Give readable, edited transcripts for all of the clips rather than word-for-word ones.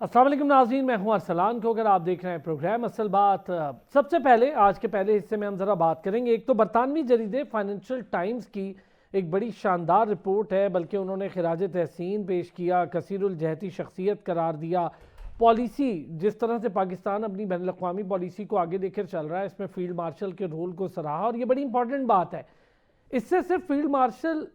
अस्सलाम वालेकुम नाज़रीन, मैं हूं अरसलान को। अगर आप देख रहे हैं प्रोग्राम असल बात, सबसे पहले आज के पहले हिस्से में हम ज़रा बात करेंगे। एक तो बरतानवी जरीदे फाइनेंशियल टाइम्स की एक बड़ी शानदार रिपोर्ट है, बल्कि उन्होंने खिराज तहसीन पेश किया, कसीरुल जहती शख्सियत करार दिया। पॉलिसी जिस तरह से पाकिस्तान अपनी बैनुल अक़वामी पॉलिसी को आगे लेकर चल रहा है, इसमें फील्ड मार्शल के रोल को सराहा और ये बड़ी इंपॉर्टेंट बात है। इससे सिर्फ फील्ड मार्शल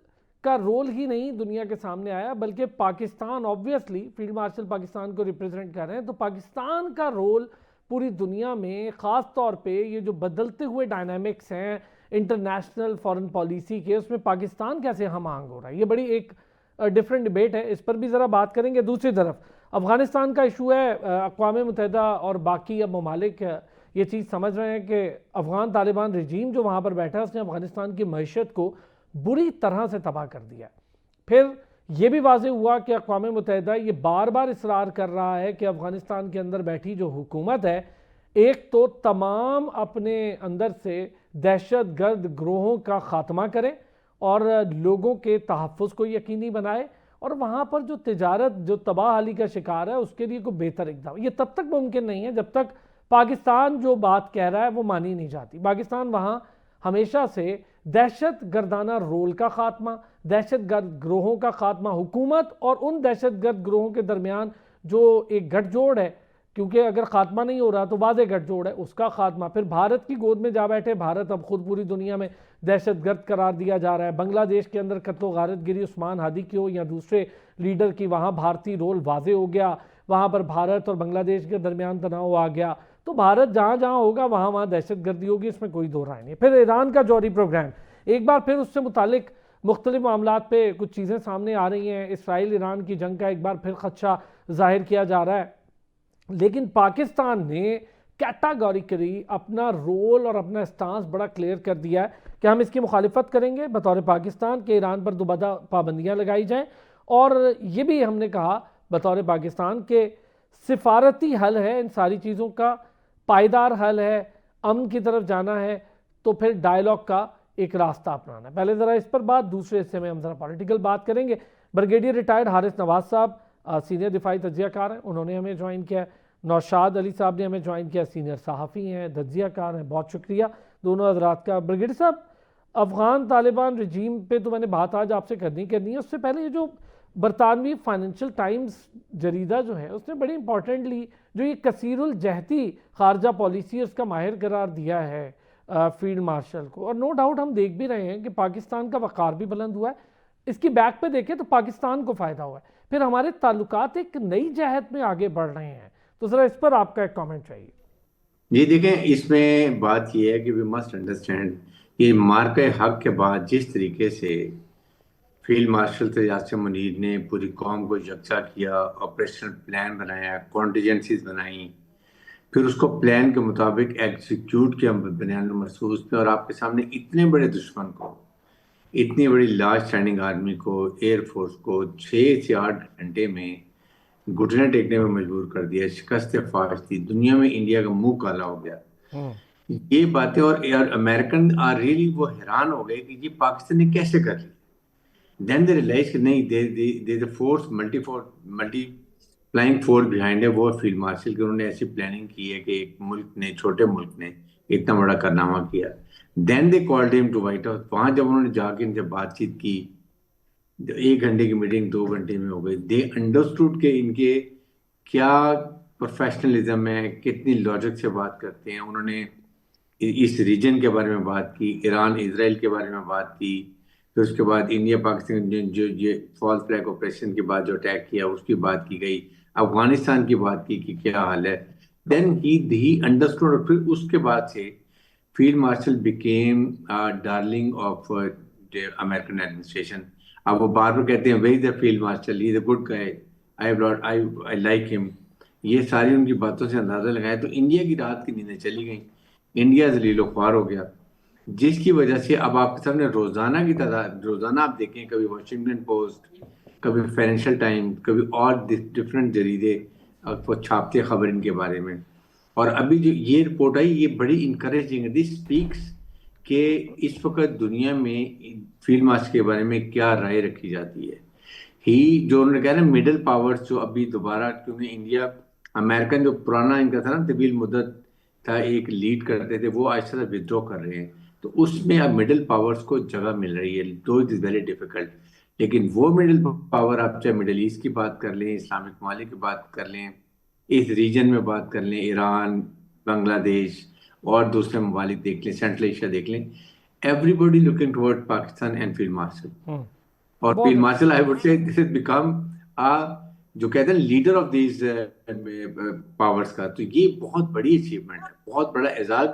का रोल ही नहीं दुनिया के सामने आया, बल्कि Pakistan, obviously field marshal Pakistan को रिप्रेजेंट कर रहे हैं, तो पाकिस्तान का रोल पूरी दुनिया में ख़ास तौर पे ये जो बदलते हुए डायनामिक्स हैं इंटरनेशनल फॉरेन पॉलिसी के, उसमें पाकिस्तान कैसे हम आंग हो रहा है, ये बड़ी एक डिफरेंट डिबेट है। इस पर भी ज़रा बात करेंगे। दूसरी तरफ अफ़गानिस्तान का इशू है। अक़वाम मुत्तहिदा और बाकी अब ममालिक ये चीज़ समझ रहे हैं कि अफ़गान तालिबान रजीम जो वहाँ पर बैठा है उसने अफ़गानिस्तान की मईशत को बुरी तरह से तबाह कर दिया। फिर यह भी वाज़ेह हुआ कि अक़वाम मुत्तहिदा ये बार बार इसरार कर रहा है कि अफ़गानिस्तान के अंदर बैठी जो हुकूमत है, एक तो तमाम अपने अंदर से दहशत गर्द ग्रोहों का ख़ात्मा करे और लोगों के तहफ़्फ़ुज़ को यकीनी बनाए, और वहाँ पर जो तिजारत जो तबाहली का शिकार है उसके लिए कोई बेहतर इक़दाम। ये तब तक मुमकिन नहीं है जब तक पाकिस्तान जो बात कह रहा है वो मानी नहीं जाती। पाकिस्तान वहाँ हमेशा से दहशत गर्दाना रोल का खात्मा, दहशत गर्द ग्रोहों का खात्मा, हुकूमत और उन दहशत गर्द ग्रोहों के दरमियान जो एक गठजोड़ है, क्योंकि अगर खात्मा नहीं हो रहा तो वाज़ेह गठजोड़ है, उसका खात्मा। फिर भारत की गोद में जा बैठे भारत, अब खुद पूरी दुनिया में दहशत गर्द करार दिया जा रहा है। बांग्लादेश के अंदर कत्लो गारत गिरी उस्मान हादी की हो या दूसरे लीडर की, वहाँ भारतीय रोल वाज़ेह हो गया। वहाँ पर भारत और बांग्लादेश के दरमियान तनाव आ गया, तो भारत जहाँ जहाँ होगा वहाँ वहाँ दहशत गर्दी होगी, इसमें कोई दो राय नहीं। फिर ईरान का जौहरी प्रोग्राम, एक बार फिर उससे मुतालिक मुख्तलिफ मामलात पे कुछ चीज़ें सामने आ रही हैं। इसराइल ईरान की जंग का एक बार फिर खदशा जाहिर किया जा रहा है, लेकिन पाकिस्तान ने कैटागोरिकली अपना रोल और अपना स्टांस बड़ा क्लियर कर दिया है कि हम इसकी मुखालिफत करेंगे बतौर पाकिस्तान के ईरान पर दोबारा पाबंदियाँ लगाई जाएँ। और ये भी हमने कहा बतौर पाकिस्तान के सिफारती हल है इन सारी चीज़ों का, पायदार हल है, अमन की तरफ जाना है, तो फिर डायलॉग का एक रास्ता अपनाना है। पहले ज़रा इस पर बात, दूसरे हिस्से में हम ज़रा पॉलिटिकल बात करेंगे। ब्रिगेडियर रिटायर्ड हारिस नवाज साहब सीनियर दिफाई तज्जियाकार हैं, उन्होंने हमें ज्वाइन किया। नौशाद अली साहब ने हमें ज्वाइन किया, सीनियर सहाफ़ी हैं, तज्जियाकार हैं। बहुत शुक्रिया दोनों हजरात का। ब्रिगेडियर साहब, अफ़गान तालिबान रजीम पे तो मैंने बात आज आपसे करनी है। उससे पहले ये जो बरतानवी फाइनेंशियल टाइम्स जरीदा जो है उसने बड़ी इंपॉर्टेंटली जो ये कसीरुल जहती खारजा पॉलिसी उसका माहिर करार दिया है फील्ड मार्शल को, और नो डाउट हम देख भी रहे हैं कि पाकिस्तान का वक़ार भी बुलंद हुआ है। इसकी बैक पे देखें तो पाकिस्तान को फ़ायदा हुआ है, फिर हमारे ताल्लुकात एक नई जहत में आगे बढ़ रहे हैं। तो ज़रा इस पर आपका एक कमेंट चाहिए। जी देखें, इसमें बात यह है कि वी मस्ट अंडरस्टैंड कि मार्के हक के बाद जिस तरीके से फील्ड मार्शल यासिर मुनीर ने पूरी कौम को यकजा किया, ऑपरेशनल प्लान बनाया, कॉन्टीजेंसीज बनाई, फिर उसको प्लान के मुताबिक एग्जीक्यूट किया बुनियाद महसूस में, और आपके सामने इतने बड़े दुश्मन को, इतनी बड़ी लार्ज स्टैंडिंग आर्मी को, एयरफोर्स को 6 से 8 घंटे में घुटने टेकने में मजबूर कर दिया, शिकस्त फाश थी, दुनिया में इंडिया का मुंह काला हो गया। ये बातें और अमेरिकन आर रियली वो हैरान हो गए कि ये पाकिस्तान ने कैसे कर ली। देन दे रियलाइज कि नहीं, दे फोर्स मल्टीप्लाइंग फोर्स बिहाइंड है, वो फील्ड मार्शल की। उन्होंने ऐसी प्लानिंग की है कि एक मुल्क ने, छोटे मुल्क ने इतना बड़ा कारनामा किया। Then they called him to White House. वहां जब उन्होंने जाके इनसे बातचीत की, 1 घंटे की मीटिंग 2 घंटे में हो गई। दे अंडरस्टूड के इनके क्या प्रोफेशनलिज्म है, कितनी लॉजिक से बात करते हैं। उन्होंने इस रीजन के बारे में बात की, ईरान इसराइल के बारे में बात की, फिर उसके बाद इंडिया पाकिस्तान जो ये फॉल्स फ्लैग ऑपरेशन के बाद जो अटैक किया उसकी बात की गई, अफगानिस्तान की बात की कि क्या हाल है। देन ही अंडरस्टूड, और फिर उसके बाद से field marshal became darling of American administration. अब वो बार बार कहते हैं very the field marshal, he is a good guy, I like him. ये सारी उनकी बातों से अंदाजा लगाया तो इंडिया की रात की नींदें चली गई, इंडिया जलीलो ख्वार हो गया, जिसकी वजह से अब आपके सामने रोजाना की तादाद, रोजाना आप देखें, कभी वॉशिंगटन पोस्ट, कभी फाइनेंशियल टाइम्स, कभी और डिफरेंट जरीदे वो छापते खबर इनके बारे में। और अभी जो ये रिपोर्ट आई ये बड़ी इंकरेजिंग है। दिस स्पीक्स कि इस वक्त दुनिया में फील्ड मार्शल के बारे में क्या राय रखी जाती है। ही जो उन्होंने कहा ना मिडिल पावर्स जो अभी दोबारा, क्योंकि इंडिया अमेरिकन जो पुराना इनका था ना तवील मुद्दत था एक लीड करते थे, वो आहिस्ता से विद्रॉ कर रहे हैं। तो उसमें अब मिडिल पावर्स को जगह मिल रही है, दो इट इज़ वेरी डिफिकल्ट। लेकिन वो मिडिल पावर, आप चाहे मिडिल ईस्ट की बात कर लें, इस्लामिक ममालिक की बात कर लें, इस रीजन में बात कर लें, ईरान, बांग्लादेश और दूसरे ममालिक देख लें, सेंट्रल एशिया देख लें, everybody looking toward Pakistan and field marshal. और बहुत फील्ड अच्छे। Marshal I would say this is become a जो कहते हैं लीडर ऑफ दीज पावर्स का, तो ये बहुत बड़ी अचीवमेंट है, बहुत बड़ा एजाज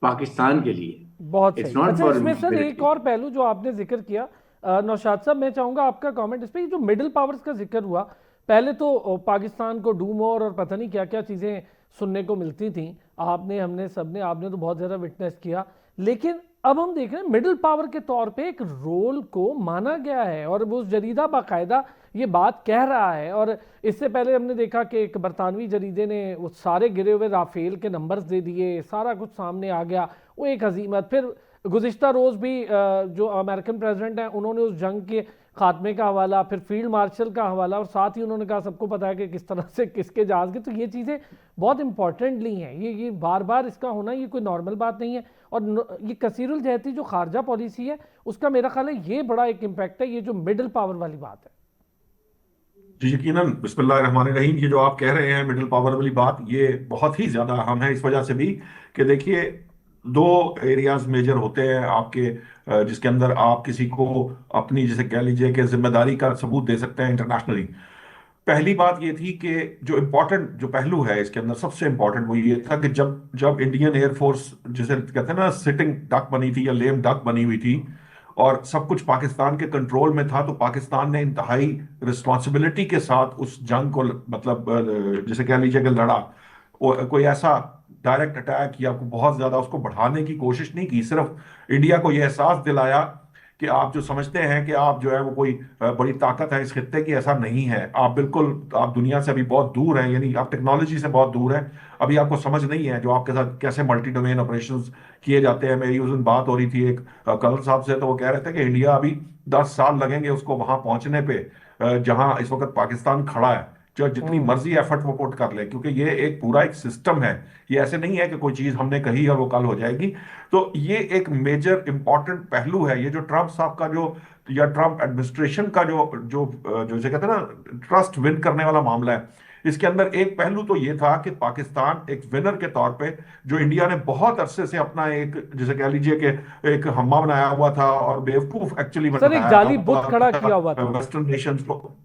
पाकिस्तान के लिए। बहुत इट्स सही। नॉट अच्छा, फॉर इसमें सर एक मिलिट्री। और पहलू जो आपने जिक्र किया, नौशाद साहब, मैं चाहूंगा आपका कमेंट इस पे। ये जो मिडिल पावर्स का जिक्र हुआ, पहले तो पाकिस्तान को डूम और पता नहीं क्या क्या चीज़ें सुनने को मिलती थी, आपने, हमने, सबने, आपने तो बहुत ज़्यादा विटनेस किया। लेकिन अब हम देख रहे हैं मिडिल पावर के तौर पे एक रोल को माना गया है, और वो जरीदा बाकायदा ये बात कह रहा है। और इससे पहले हमने देखा कि एक बरतानवी जरीदे ने वो सारे गिरे हुए राफेल के नंबर्स दे दिए, सारा कुछ सामने आ गया, वो एक हजीमत। फिर गुज़िश्ता रोज़ भी जो अमेरिकन प्रेसिडेंट हैं उन्होंने उस जंग के खात्मे का हवाला, फिर फील्ड मार्शल का हवाला, और साथ ही उन्होंने कहा सबको पता है कि किस तरह से किसके जहाज के। तो ये चीज़ें बहुत इंपॉर्टेंटली हैं, ये बार बार इसका होना ये कोई नॉर्मल बात नहीं है। और ये कसीरुल जहती जो खारजा पॉलिसी है उसका मेरा ख्याल है ये बड़ा एक इम्पैक्ट है, ये जो मिडिल पावर वाली बात है। जी यकीनन, बिस्मिल्लाहिर्रहमानिर्रहीम। ये जो आप कह रहे हैं मिडिल पावर वाली बात, ये बहुत ही ज्यादा अहम है इस वजह से भी कि देखिए, दो एरियाज मेजर होते हैं आपके, जिसके अंदर आप किसी को अपनी, जैसे कह लीजिए कि जिम्मेदारी का सबूत दे सकते हैं इंटरनेशनली। पहली बात ये थी कि जो इम्पोर्टेंट जो पहलू है इसके अंदर, सबसे इम्पोर्टेंट वो ये था कि जब जब इंडियन एयरफोर्स, जिसे कहते हैं ना सिटिंग डक बनी थी या लेम डक बनी हुई थी, और सब कुछ पाकिस्तान के कंट्रोल में था, तो पाकिस्तान ने इंतहाई रिस्पॉन्सिबिलिटी के साथ उस जंग को, मतलब जैसे कह लीजिए कि लड़ा। कोई ऐसा डायरेक्ट अटैक या बहुत ज्यादा उसको बढ़ाने की कोशिश नहीं की, सिर्फ इंडिया को यह एहसास दिलाया कि आप जो समझते हैं कि आप जो है वो कोई बड़ी ताकत है इस खित्ते की, ऐसा नहीं है। आप बिल्कुल, आप दुनिया से अभी बहुत दूर हैं, यानी आप टेक्नोलॉजी से बहुत दूर हैं। अभी आपको समझ नहीं है जो आपके साथ कैसे मल्टी डोमेन ऑपरेशंस किए जाते हैं। मेरी उस दिन बात हो रही थी एक कर्नल साहब से, तो वो कह रहे थे कि इंडिया अभी 10 साल लगेंगे उसको वहां पहुंचने पे, जहां इस वक्त पाकिस्तान खड़ा है। जो जितनी मर्जी एफर्ट वो पुट कर ले, क्योंकि ये एक पूरा एक सिस्टम है। ये ऐसे नहीं है कि कोई चीज हमने कही और वो कल हो जाएगी। तो ये एक मेजर इंपॉर्टेंट पहलू है। ये जो ट्रंप साहब का जो, या ट्रंप एडमिनिस्ट्रेशन का जो जो जो जैसे कहते हैं ना ट्रस्ट विन करने वाला मामला है, इसके अंदर एक पहलू तो ये था कि पाकिस्तान एक विनर के तौर पे, जो इंडिया ने बहुत अरसे से अपना एक, जैसे कह लीजिए कि एक हम्मा बनाया हुआ था और बेवकूफ एक्चुअली सर एक बनाया जाली बुत खड़ा था किया हुआ था। वेस्टर्न नेशंस को।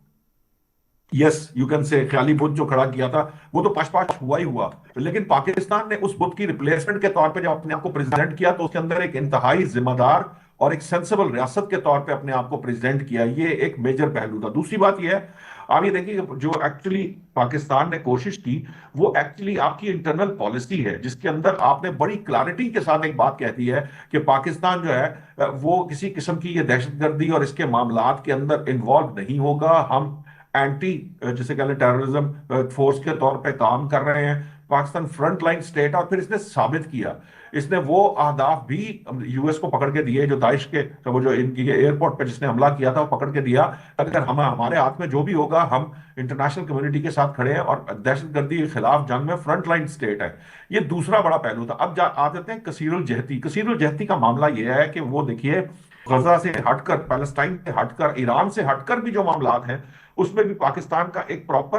यस, यू कैन से ख्याली बुत जो खड़ा किया था, वो तो पाश पाश हुआ ही हुआ। लेकिन पाकिस्तान ने उस बुत की रिप्लेसमेंट के तौर पे जब अपने आप को प्रेजेंट किया, तो उसके अंदर एक इंतहाई जिम्मेदार और एक सेंसिबल रियासत के तौर पे अपने आप को प्रेजेंट किया। ये एक मेजर पहलू था। दूसरी बात यह है, आप ये देखिए जो एक्चुअली पाकिस्तान ने कोशिश की, वो एक्चुअली आपकी इंटरनल पॉलिसी है, जिसके अंदर आपने बड़ी क्लैरिटी के साथ एक बात कहती है कि पाकिस्तान जो है वो किसी किस्म की ये दहशतगर्दी और इसके मामलात के अंदर इन्वॉल्व नहीं होगा। हम एंटी, जिसे कह लें टेररिज्म फोर्स के तौर पे काम कर रहे हैं। पाकिस्तान फ्रंट लाइन स्टेट, और फिर इसने साबित किया, इसने वो अहदाफ भी यूएस को पकड़ के दिए जो दाइश के, तो वो जो इनकी एयरपोर्ट पे जिसने हमला किया था वो पकड़ के दिया। अगर हम, हमारे हाथ में जो भी होगा, हम इंटरनेशनल कम्युनिटी के साथ खड़े हैं और दहशतगर्दी के खिलाफ जंग में फ्रंट लाइन स्टेट है। ये दूसरा बड़ा पहलू था। अब आ जाते हैं कसीरुल जहती। कसीरुल जहती का मामला यह है कि वो देखिए, गजा से हटकर, पैलेस्टाइन से हटकर, ईरान से हटकर भी जो मामलात हैं, उसमें भी पाकिस्तान का एक प्रॉपर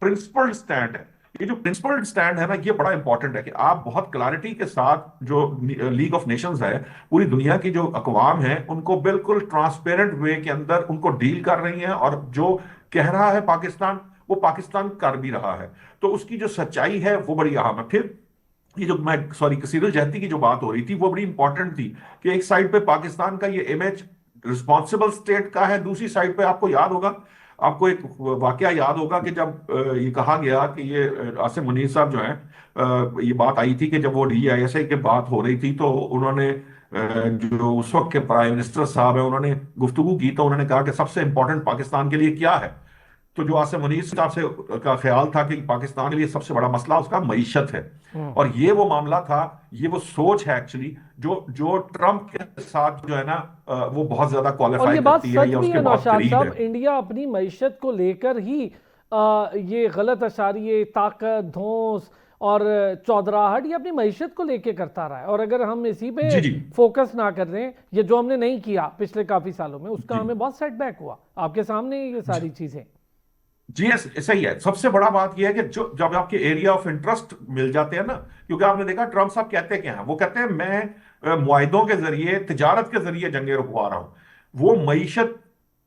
प्रिंसिपल्ड स्टैंड है। ये जो प्रिंसिपल्ड स्टैंड है ना, ये बड़ा इंपॉर्टेंट है कि आप बहुत क्लैरिटी के साथ, जो लीग ऑफ नेशंस है, पूरी दुनिया की जो अकवाम है, उनको बिल्कुल ट्रांसपेरेंट वे के अंदर उनको डील कर रही हैं, और जो कह रहा है पाकिस्तान, वो पाकिस्तान कर भी रहा है। तो उसकी जो सच्चाई है वो बड़ी अहम है। फिर ये जो मैं, सॉरी, कसीरुल जहती की जो बात हो रही थी, वो बड़ी इंपॉर्टेंट थी कि एक साइड पे पाकिस्तान का ये इमेज रिस्पॉन्सिबल स्टेट का है, दूसरी साइड पे आपको याद होगा, आपको एक वाकया याद होगा कि जब ये कहा गया कि ये आसिम मुनीर साहब जो है, ये बात आई थी कि जब वो DISI की बात हो रही थी, तो उन्होंने जो उस वक्त के प्राइम मिनिस्टर साहब है, उन्होंने गुफ्तगू की, तो उन्होंने कहा कि सबसे इंपॉर्टेंट पाकिस्तान के लिए क्या है। तो जो आसिम मुनीर साहब से का ख्याल था कि पाकिस्तान के लिए सबसे बड़ा मसला उसका मईशत है। और ये वो मामला था, ये वो सोच है एक्चुअली, जो जो ट्रम्प के साथ जो है ना वो बहुत ज्यादा और क्वालिफाई ये बात करती है सच या भी उसके है बहुत नौशाद करीब साहब, है। इंडिया अपनी मईशत को लेकर ही ये गलत अशारिये, ताकत, धौंस और चौधराहट ये अपनी मईशत को लेके करता रहा है। और अगर हम इसी पे जी जी फोकस ना कर रहे हैं, ये जो हमने नहीं किया पिछले काफी सालों में, उसका जी हमें बहुत सेटबैक हुआ। आपके सामने ये सारी चीजें। जी सही है। सबसे बड़ा बात यह है कि जो जब आपके एरिया ऑफ इंटरेस्ट मिल जाते हैं ना, क्योंकि आपने देखा ट्रम्प साहब कहते क्या हैं, वो कहते हैं मैं मुआहिदों के जरिए, तिजारत के जरिए जंगें रुकवा रहा हूं। वो मईशत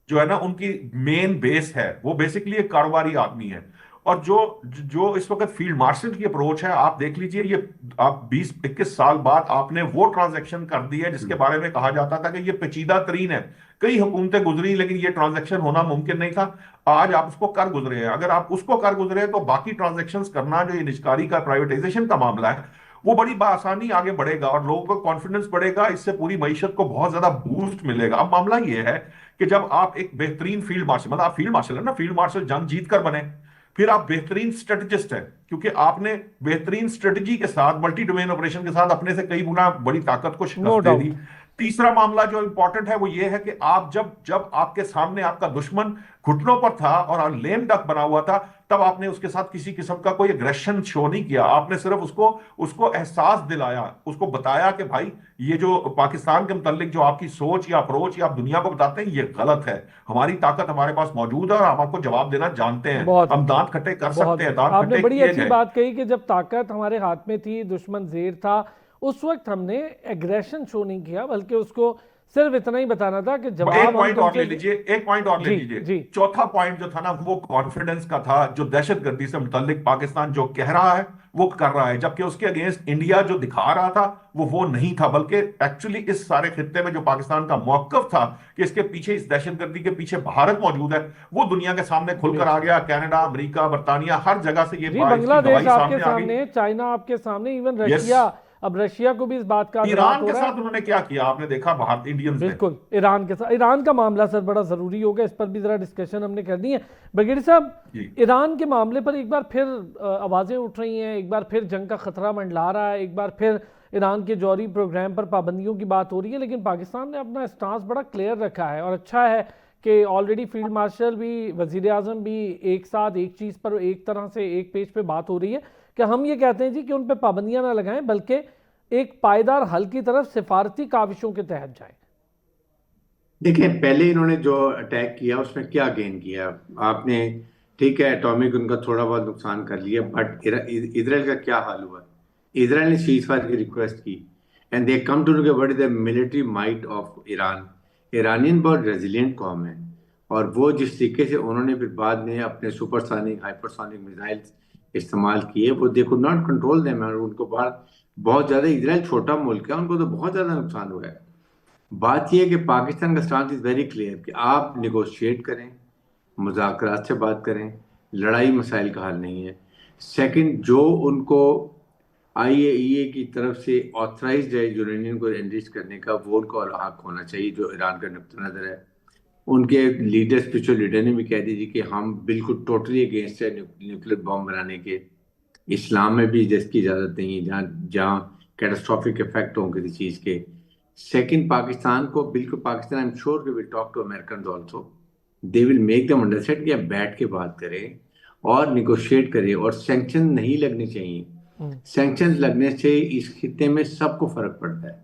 जो है ना उनकी मेन बेस है, वो बेसिकली एक कारोबारी आदमी है। और जो जो इस वक्त फील्ड मार्शल की अप्रोच है, आप देख लीजिए, ये आप 20-21 साल बाद आपने वो ट्रांजैक्शन कर दी है जिसके बारे में कहा जाता था कि ये पेचीदा तरीन है, कई हुकूमतें गुजरी लेकिन ये ट्रांजैक्शन होना मुमकिन नहीं था। आज आप उसको कर गुजरे हैं। अगर आप उसको कर गुजरे हैं तो बाकी ट्रांजैक्शन करना, जो ये निजकारी का, प्राइवेटाइजेशन का मामला है, वो बड़ी आसानी आगे बढ़ेगा और लोगों का कॉन्फिडेंस बढ़ेगा। इससे पूरी मईशत को बहुत ज्यादा बूस्ट मिलेगा। अब मामला ये है कि जब आप एक बेहतरीन फील्ड मार्शल, मतलब आप फील्ड मार्शल है ना, फील्ड मार्शल जंग जीत कर बने, फिर आप बेहतरीन स्ट्रेटजिस्ट है, क्योंकि आपने बेहतरीन स्ट्रेटजी के साथ, मल्टी डोमेन ऑपरेशन के साथ अपने से कई गुना बड़ी ताकत को नो शिकस्त दे दी। डाउट। तीसरा मामला जो इंपॉर्टेंट है वो ये है कि आप जब जब आपके सामने आपका दुश्मन घुटनों पर था और लेम डक बना हुआ था, तब आपने उसके साथ किसी किस्म का कोई एग्रेशन शो नहीं किया। आपने सिर्फ उसको उसको एहसास दिलाया, उसको बताया कि भाई ये जो पाकिस्तान के मुतालिक जो आपकी सोच या अप्रोच या आप दुनिया को बताते हैं, ये गलत है। हमारी ताकत हमारे पास मौजूद है और हम आपको जवाब देना जानते हैं। बहुत हम दांत खट्टे कर बहुत सकते हैं, दांत आपने खट्टे बड़ी किए अच्छी गए। बात कही कि जब ताकत हमारे हाथ में थी, दुश्मन ज़ेर था, उस वक्त हमने एग्रेशन शो नहीं किया, बल्कि उसको सिर्फ इतना ही बताना था कि एक जवाब हम पॉइंट और ले तुमसे। लीजिए, एक पॉइंट और ले जी लीजिए। जी। चौथा पॉइंट जो था ना, वो कॉन्फिडेंस का था। जो दहशतगर्दी से मुतालिक पाकिस्तान जो कह रहा है वो कर रहा है, जबकि उसके अगेंस्ट इंडिया जो दिखा रहा था वो नहीं था। बल्कि एक्चुअली इस सारे खित्ते में जो पाकिस्तान का मौकफ था कि इसके पीछे, इस दहशतगर्दी के पीछे भारत मौजूद है, वो दुनिया के सामने खुलकर आ गया। कनाडा, अमेरिका, बरतानिया, हर जगह से ये जी, इसकी बांग्लादेश गवाही आपके सामने आ गई। सामने, चाइना आपके सामने, इवन यस। रशिया। अब रशिया को भी इस बात का अदराक ईरान हो के रहा है। साथ उन्होंने क्या किया आपने देखा, भारत इंडियंस ने। बिल्कुल, ईरान के साथ, ईरान का मामला सर बड़ा ज़रूरी होगा, इस पर भी ज़रा डिस्कशन हमने करनी है। ब्रिगेडियर साहब, जी ईरान के मामले पर एक बार फिर आवाज़ें उठ रही हैं, एक बार फिर जंग का खतरा मंडला रहा है, एक बार फिर ईरान के जौहरी प्रोग्राम पर पाबंदियों की बात हो रही है। लेकिन पाकिस्तान ने अपना स्टांस बड़ा क्लियर रखा है और अच्छा है कि ऑलरेडी फील्ड मार्शल भी, वज़ीर आज़म भी एक साथ एक चीज़ पर, एक तरह से एक पेज पे बात हो रही है कि हम ये कहते हैं जी कि उन पर पाबंदियां ना लगाएं, बल्कि एक पायदार हल की तरफ सिफारती काविशों के तहत जाए। देखिए, पहले इन्होंने जो अटैक किया उसमें क्या गेन किया आपने? ठीक है, एटॉमिक उनका थोड़ा बहुत नुकसान कर लिया, बट इजराइल का क्या हाल हुआ? इजराइल ने सीज फायर की रिक्वेस्ट की and they come to know के what is the military might of Iran. Iranian बहुत रेजिलियंट कौम है, और वो जिस तरीके से उन्होंने फिर बाद में अपने सुपरसोनिक, हाइपरसोनिक मिसाइल्स इस्तेमाल किए, वो they could not control them. और उनको बाहर बहुत ज़्यादा, इजराइल छोटा मुल्क है, उनको तो बहुत ज़्यादा नुकसान हुआ है। बात यह है कि पाकिस्तान का स्टांस इज वेरी क्लियर कि आप निगोशिएट करें, मुज़ाकरात से बात करें, लड़ाई मसाइल का हल नहीं है। सेकंड, जो उनको आईएईए की तरफ से ऑथराइज्ड है यूरेनियम को एनरिच करने का, वो उनको हक होना चाहिए, जो ईरान का नुक्ता नज़र है। उनके लीडर, स्पिरिचुअल लीडर ने भी कह दी कि हम बिल्कुल टोटली अगेंस्ट है न्यूक्लियर बम बनाने के। इस्लाम में भी जिसकी इजाज़त नहीं है, जहाँ जहाँ कैटास्ट्रॉफिक इफेक्ट हों किसी चीज़ के। सेकंड, पाकिस्तान को बिल्कुल, Pakistan, I am sure we will talk to American also, they will make them understand कि आप बैठ के बात करें और निगोशिएट करें, और सैंक्शन नहीं लगने चाहिए। सैंक्शन लगने से इस खित्ते में सबको फर्क पड़ता है।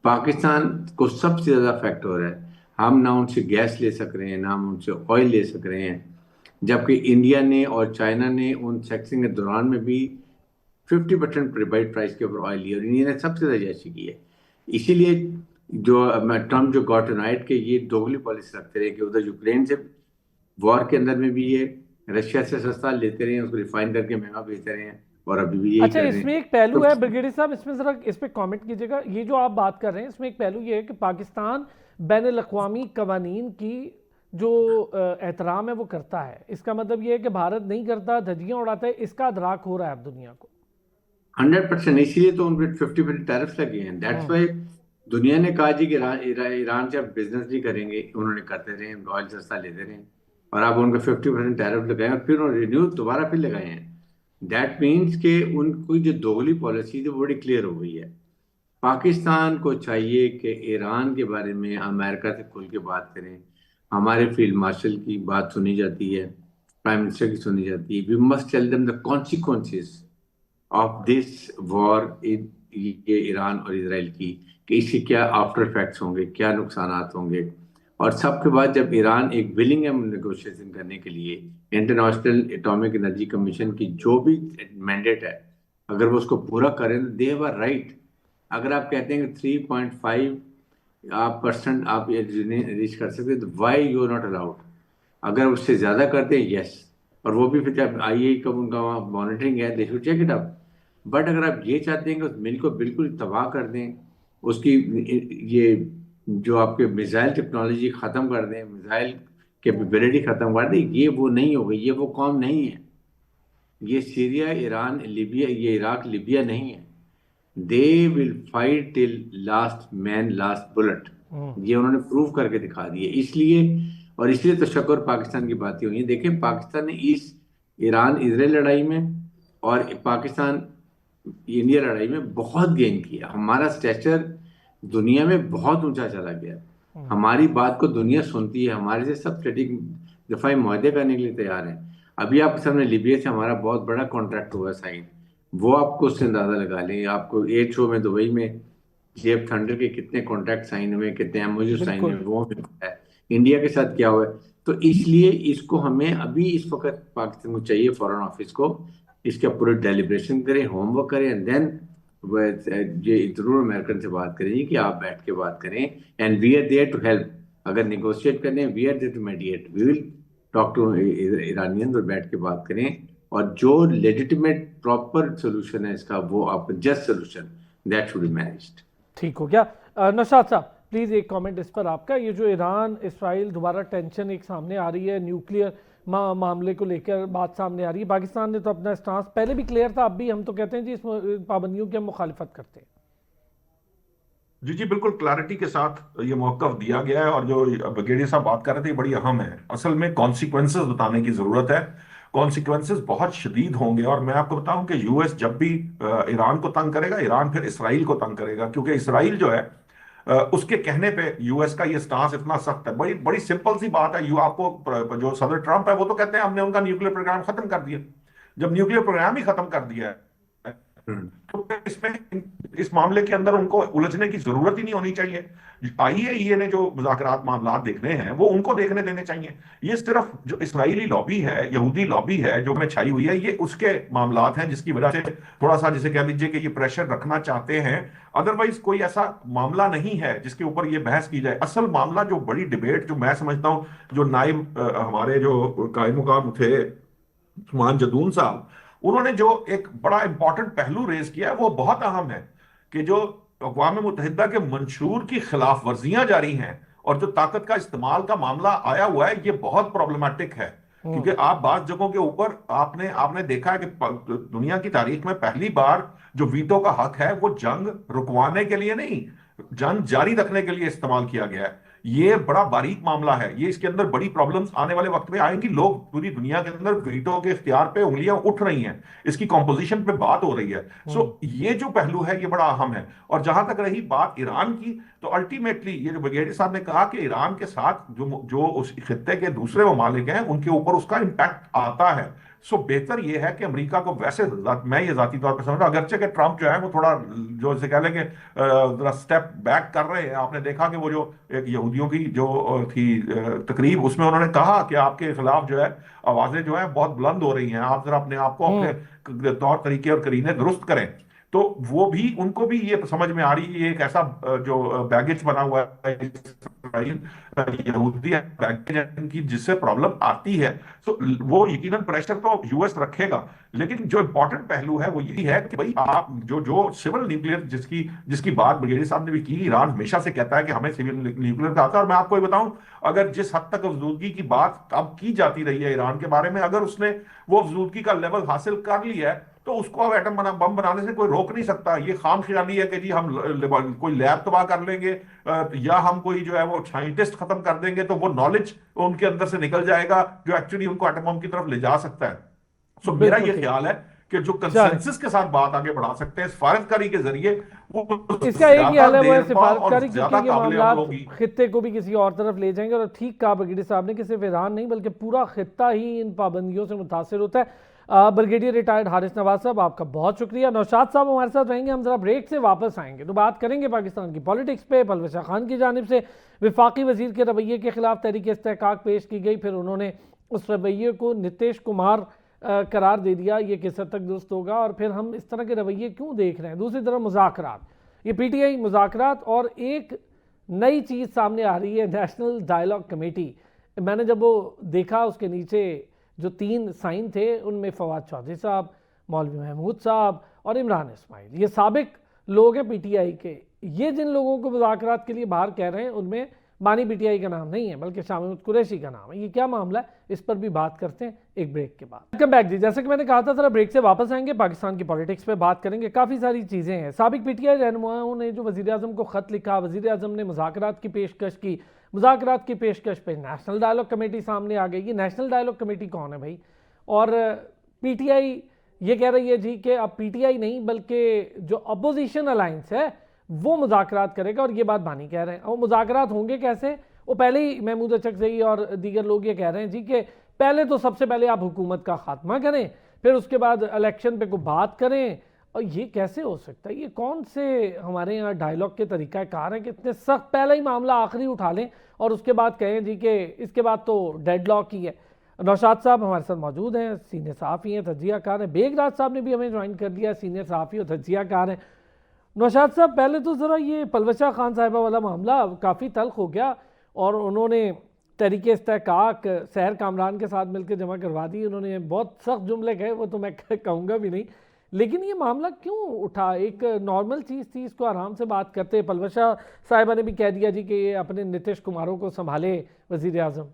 पाकिस्तान को सबसे ज़्यादा इफेक्ट हो रहा है। हम ना उनसे गैस ले सक रहे हैं, ना हम उनसे ऑयल ले सक रहे हैं, जबकि इंडिया ने और चाइना ने उन सैंक्शन के दौरान में भी 50% प्रीपेड प्राइस के ऊपर ऑयल लिया, और इंडिया ने सबसे ज़्यादा जैसी की है। इसीलिए जो ट्रम्प जो गॉट यूनाइट के ये दोगली पॉलिसी रखते रहे कि उधर यूक्रेन से वॉर के अंदर में भी ये रशिया से सस्ता लेते रहे, उसको रिफाइन करके महंगा बेचते रहे हैं, और अभी भी यही अच्छा, कर रहे इसमें हैं। एक पहलू तो है ब्रिगेडियर साहब, इसमें जरा इस पे कमेंट कीजिएगा। ये जो आप बात कर रहे हैं, इसमें एक पहलू ये है कि पाकिस्तान बैनुल-अक़वामी कवानीन की जो एहतराम है वो करता है। इसका मतलब ये है कि भारत नहीं करता, धज्जियां उड़ाता है, इसका अदराक हो रहा है अब दुनिया को। 100%, इसीलिए तो उन पर 50% टैरिफ लगे हैं। दैट्स वाई दुनिया ने कहा जी कि ईरान से आप बिजनेस नहीं करेंगे। उन्होंने करते रहे, ऑयल सस्ता लेते रहे, और आप उनका 50% टैरिफ लगाए, और फिर उन्होंने रिन्यू दोबारा फिर लगाए हैं। दैट मीन्स कि उनकी जो दोगली पॉलिसी थी वो बड़ी क्लियर हो गई है। पाकिस्तान को चाहिए कि ईरान के बारे में अमेरिका से खुल के बात करें। हमारे फील्ड मार्शल की बात सुनी जाती है, प्राइम मिनिस्टर की सुनी जाती है। We must tell them the consequences of this war in ये ईरान और इसराइल की, कि इसके क्या आफ्टर इफेक्ट्स होंगे, क्या नुकसानात होंगे। और सबके बाद जब ईरान एक विलिंग है नेगोशिएशन करने के लिए, इंटरनेशनल एटॉमिक एनर्जी कमीशन की जो भी मैंडेट है, अगर वो उसको पूरा करें तो दे हैव अ राइट। अगर आप कहते हैं कि 3.5 आप परसेंट आप रीच कर सकते हैं, तो why you are not allowed. अगर उससे ज्यादा करते हैं, यस, और वो भी फिर जब आईए का उनका वहाँ मॉनिटरिंग है, they should check it up. But अगर आप ये चाहते हैं कि उस मिल को बिल्कुल तबाह कर दें, उसकी ये जो आपके मिसाइल टेक्नोलॉजी खत्म कर दें, मिसाइल कैपेबिलिटी खत्म कर दें, ये वो नहीं होगा, ये वो कौम नहीं है। ये सीरिया, ईरान, लिबिया, ये इराक, लिबिया नहीं है। They will fight till last man last bullet. ये उन्होंने प्रूव करके दिखा दिए। इसलिए और इसलिए तो शक्र पाकिस्तान की बातें हुई हैं। देखें, पाकिस्तान ने इस ईरान इसराइल लड़ाई में और पाकिस्तान इंडिया लड़ाई में बहुत गेन किया। हमारा स्टेचर दुनिया में बहुत ऊंचा चला गया। हमारी बात को दुनिया सुनती है, हमारे से सब स्ट्रेटेजिक दफाई मुआहदे करने के लिए तैयार हैं। अभी आपके सामने लिबिया से हमारा बहुत बड़ा कॉन्ट्रैक्ट हुआ साइन, वो आपको उससे अंदाजा लगा लें। आपको एयर शो में दुबई में जेफ थंडर के कितने कॉन्ट्रैक्ट साइन हुए, कितने एमओयू साइन हुए, वो हमें पता है। इंडिया के साथ क्या हुआ है। तो इसलिए इसको हमें अभी इस वक्त पाकिस्तान को चाहिए, फॉरेन ऑफिस को इसका पूरे डेलिब्रेशन करें, होमवर्क करें, एंड देन ये जरूर अमेरिकन से बात करें कि आप बैठ के बात करें, and we are there to help. अगर निगोशिएट करने, we are there to mediate, we will talk to Iranian और बैठ के बात करें। और जो लेजिटिमेट प्रॉपर सोल्यूशन है इसका, वो आप just solution that should be managed. ठीक हो गया। नौशाद साहब प्लीज़ एक कमेंट इस पर आपका। ये जो ईरान इसराइल दोबारा टेंशन एक सामने आ रही है, न्यूक्लियर मामले को लेकर बात सामने आ रही है। पाकिस्तान ने तो अपना स्टांस पहले भी क्लियर था, अब भी हम तो कहते हैं जी इस पाबंदियों की हम मुखालिफत करते हैं। जी जी, बिल्कुल क्लैरिटी के साथ ये मौक़िफ़ दिया गया है। और जो ब्रिगेडियर साहब बात कर रहे थे, ये बड़ी अहम है। असल में कॉन्सिक्वेंसेस बताने की जरूरत है। कॉन्सिक्वेंसेस बहुत शदीद होंगे। और मैं आपको बताऊं कि यूएस जब भी ईरान को तंग करेगा, ईरान फिर इसराइल को तंग करेगा। क्योंकि इसराइल जो है उसके कहने पे यूएस का ये स्टांस इतना सख्त है। बड़ी बड़ी सिंपल सी बात है। यू आपको जो सदर ट्रंप है वो तो कहते हैं हमने उनका न्यूक्लियर प्रोग्राम खत्म कर दिया। जब न्यूक्लियर प्रोग्राम ही खत्म कर दिया है तो फिर इसमें इस मामले के अंदर उनको उलझने की जरूरत ही नहीं होनी चाहिए। आईएईए ने जो मुज़ाकरात मामलात देखने हैं वो उनको देखने देने चाहिए। ये सिर्फ जो इस्राएली लॉबी है, यहूदी लॉबी है जो में छाई हुई है, ये उसके मामलात हैं जिसकी वजह से थोड़ा सा जिसे कह लीजिए कि ये प्रेशर रखना चाहते हैं। अदरवाइज कोई ऐसा मामला नहीं है जिसके ऊपर ये बहस की जाए। असल मामला जो बड़ी डिबेट जो मैं समझता हूँ, जो नाइब हमारे जो कायम मुकाम थे उस्मान जदून साहब, उन्होंने जो एक बड़ा इंपॉर्टेंट पहलू रेज किया है वो बहुत अहम है कि जो अक़वाम मुत्तहिदा के मंशूर की खिलाफ वर्जियां जारी हैं और जो ताकत का इस्तेमाल का मामला आया हुआ है, ये बहुत प्रॉब्लमेटिक है। क्योंकि आप बात जगहों के ऊपर आपने आपने देखा है कि दुनिया की तारीख में पहली बार जो वीटो का हक है वो जंग रुकवाने के लिए नहीं, जंग जारी रखने के लिए इस्तेमाल किया गया है। ये बड़ा बारीक मामला है। ये इसके अंदर बड़ी प्रॉब्लम्स आने वाले वक्त में आएंगी। लोग पूरी दुनिया के अंदर वीटो के इख्तियार पे उंगलियां उठ रही हैं, इसकी कॉम्पोजिशन पे बात हो रही है। सो ये जो पहलू है ये बड़ा अहम है। और जहां तक रही बात ईरान की, तो अल्टीमेटली ये जो ब्रिगेडियर साहब ने कहा कि ईरान के साथ जो उस खित्ते के दूसरे ममालिक हैं उनके ऊपर उसका इंपैक्ट आता है। सो बेहतर यह है कि अमेरिका को, वैसे मैं ये जाती तौर पर समझता हूं, अगरचे के ट्रंप जो है वो थोड़ा जो इसे कह लेंगे जरा स्टेप बैक कर रहे हैं। आपने देखा कि वो जो एक यहूदियों की जो थी तकरीब, उसमें उन्होंने कहा कि आपके खिलाफ जो है आवाजें जो है बहुत बुलंद हो रही हैं, आप जरा अपने आप को अपने तौर तरीके और करीने दुरुस्त करें। तो वो भी, उनको भी ये समझ में आ रही है, ये एक ऐसा जो बैगेज बना हुआ है यहूदी बैगेज की, जिससे प्रॉब्लम आती है। तो वो यकीनन प्रेशर तो यूएस रखेगा। लेकिन जो इंपॉर्टेंट पहलू है वो यही है कि भाई आप जो सिविल न्यूक्लियर जिसकी बात ब्रिगेडियर साहब ने भी की, ईरान हमेशा से कहता है कि हमें सिविल न्यूक्लियर का आता है। और मैं आपको ये बताऊं, अगर जिस हद तक अफजूदगी की बात अब की जाती रही है ईरान के बारे में, अगर उसने वो अफजूदगी का लेवल हासिल कर लिया है तो उसको अब बम बनाने से कोई रोक नहीं सकता। ये खाम ख्याली है कि जी हम कोई लैब तबाह कर लेंगे या हम कोई जो है वो साइंटिस्ट खत्म कर देंगे तो वो नॉलेज उनके अंदर से निकल जाएगा जो एक्चुअली उनको एटम बम की तरफ ले जा सकता है। सो मेरा ये ख्याल है कि जो कंसेंसस के साथ बात आगे बढ़ा सकते हैं सिफारतकारी के जरिए, वो इसका एक ही हल है, वो है देर पा और सिफारतकारी, ज्यादा क्योंकि ये काबिल मामला अमल होगी। खित्ते को भी किसी और तरफ ले जाएंगे। और ठीक कहा ब्रिगेडियर साहब ने कि सिर्फ ईरान नहीं बल्कि पूरा खित्ता ही इन पाबंदियों से मुतासर होता है। ब्रिगेडियर रिटायर्ड हारिस नवाज साहब, आपका बहुत शुक्रिया। नौशाद साहब हमारे साथ रहेंगे, हम जरा ब्रेक से वापस आएंगे तो बात करेंगे पाकिस्तान की पॉलिटिक्स पे। पलवशा खान की जानिब से विफाकी वजीर के रवैये के खिलाफ तहरीक इस्तेहकाक पेश की गई, फिर उन्होंने उस रवैये को नीतीश कुमार करार दे दिया, ये किस हद तक दुरुस्त होगा, और फिर हम इस तरह के रवैये क्यों देख रहे हैं। दूसरी तरफ मुज़ाकरात, ये पीटीआई मुज़ाकरात, और एक नई चीज़ सामने आ रही है, नेशनल डायलॉग कमेटी। मैंने जब वो देखा, उसके नीचे जो 3 साइन थे उनमें फवाद चौधरी साहब, मौलवी महमूद साहब और इमरान इस्माइल, ये साबिक लोग हैं पीटीआई के। ये जिन लोगों को मुज़ाकरात के लिए बाहर कह रहे हैं उनमें बानी पीटीआई का नाम नहीं है बल्कि शाह महमूद कुरैशी का नाम है। ये क्या मामला है, इस पर भी बात करते हैं एक ब्रेक के बाद। वेलकम बैक जी, जैसे कि मैंने कहा था जरा ब्रेक से वापस आएंगे, पाकिस्तान की पॉलिटिक्स पे बात करेंगे। काफ़ी सारी चीज़ें हैं। साबिक पीटीआई रहनुमाओं ने जो वज़ीर आज़म को ख़त लिखा, वज़ीर आज़म ने मुज़ाकरात की पेशकश की, मुज़ाकरात की पेशकश पे नेशनल डायलॉग कमेटी सामने आ गई। ये नेशनल डायलॉग कमेटी कौन है भाई? और पीटीआई ये कह रही है जी कि अब पीटीआई नहीं बल्कि जो अपोजिशन अलायंस है वो मुज़ाकरात करेगा, और ये बात बानी कह रहे हैं। और मुज़ाकरात होंगे कैसे? वो पहले ही महमूद अचकज़ई और दीगर लोग ये कह रहे हैं जी कि पहले तो सबसे पहले आप हुकूमत का खात्मा करें, फिर उसके बाद इलेक्शन पे को बात करें। और ये कैसे हो सकता है? ये कौन से हमारे यहाँ डायलॉग के तरीका कार है कि इतने सख्त पहले ही मामला आखिरी उठा लें और उसके बाद कहें जी कि इसके बाद तो डेडलॉक ही है। नौशाद साहब हमारे साथ मौजूद हैं, सीनियर सहाफ़ी हैं, तजिया कार हैं। बेगराज साहब ने भी हमें ज्वाइन कर दिया, सीनियर सहाफ़ी और तजिया कार हैं। नौशाद साहब, पहले तो ज़रा ये पलवशा खान साहिबा वाला मामला काफ़ी तल्ख हो गया और उन्होंने तहरीक इस्तेहकाक सहर कामरान के साथ मिलकर जमा करवा दी। उन्होंने बहुत सख्त जुमले कहे, वो तो मैं कहूँगा भी नहीं, लेकिन ये मामला क्यों उठा? एक नॉर्मल चीज़ थी, इसको आराम से बात करते। पलवशा साहिबा ने भी कह दिया जी कि ये अपने नीतीश कुमारों को संभाले वज़ीर आज़म।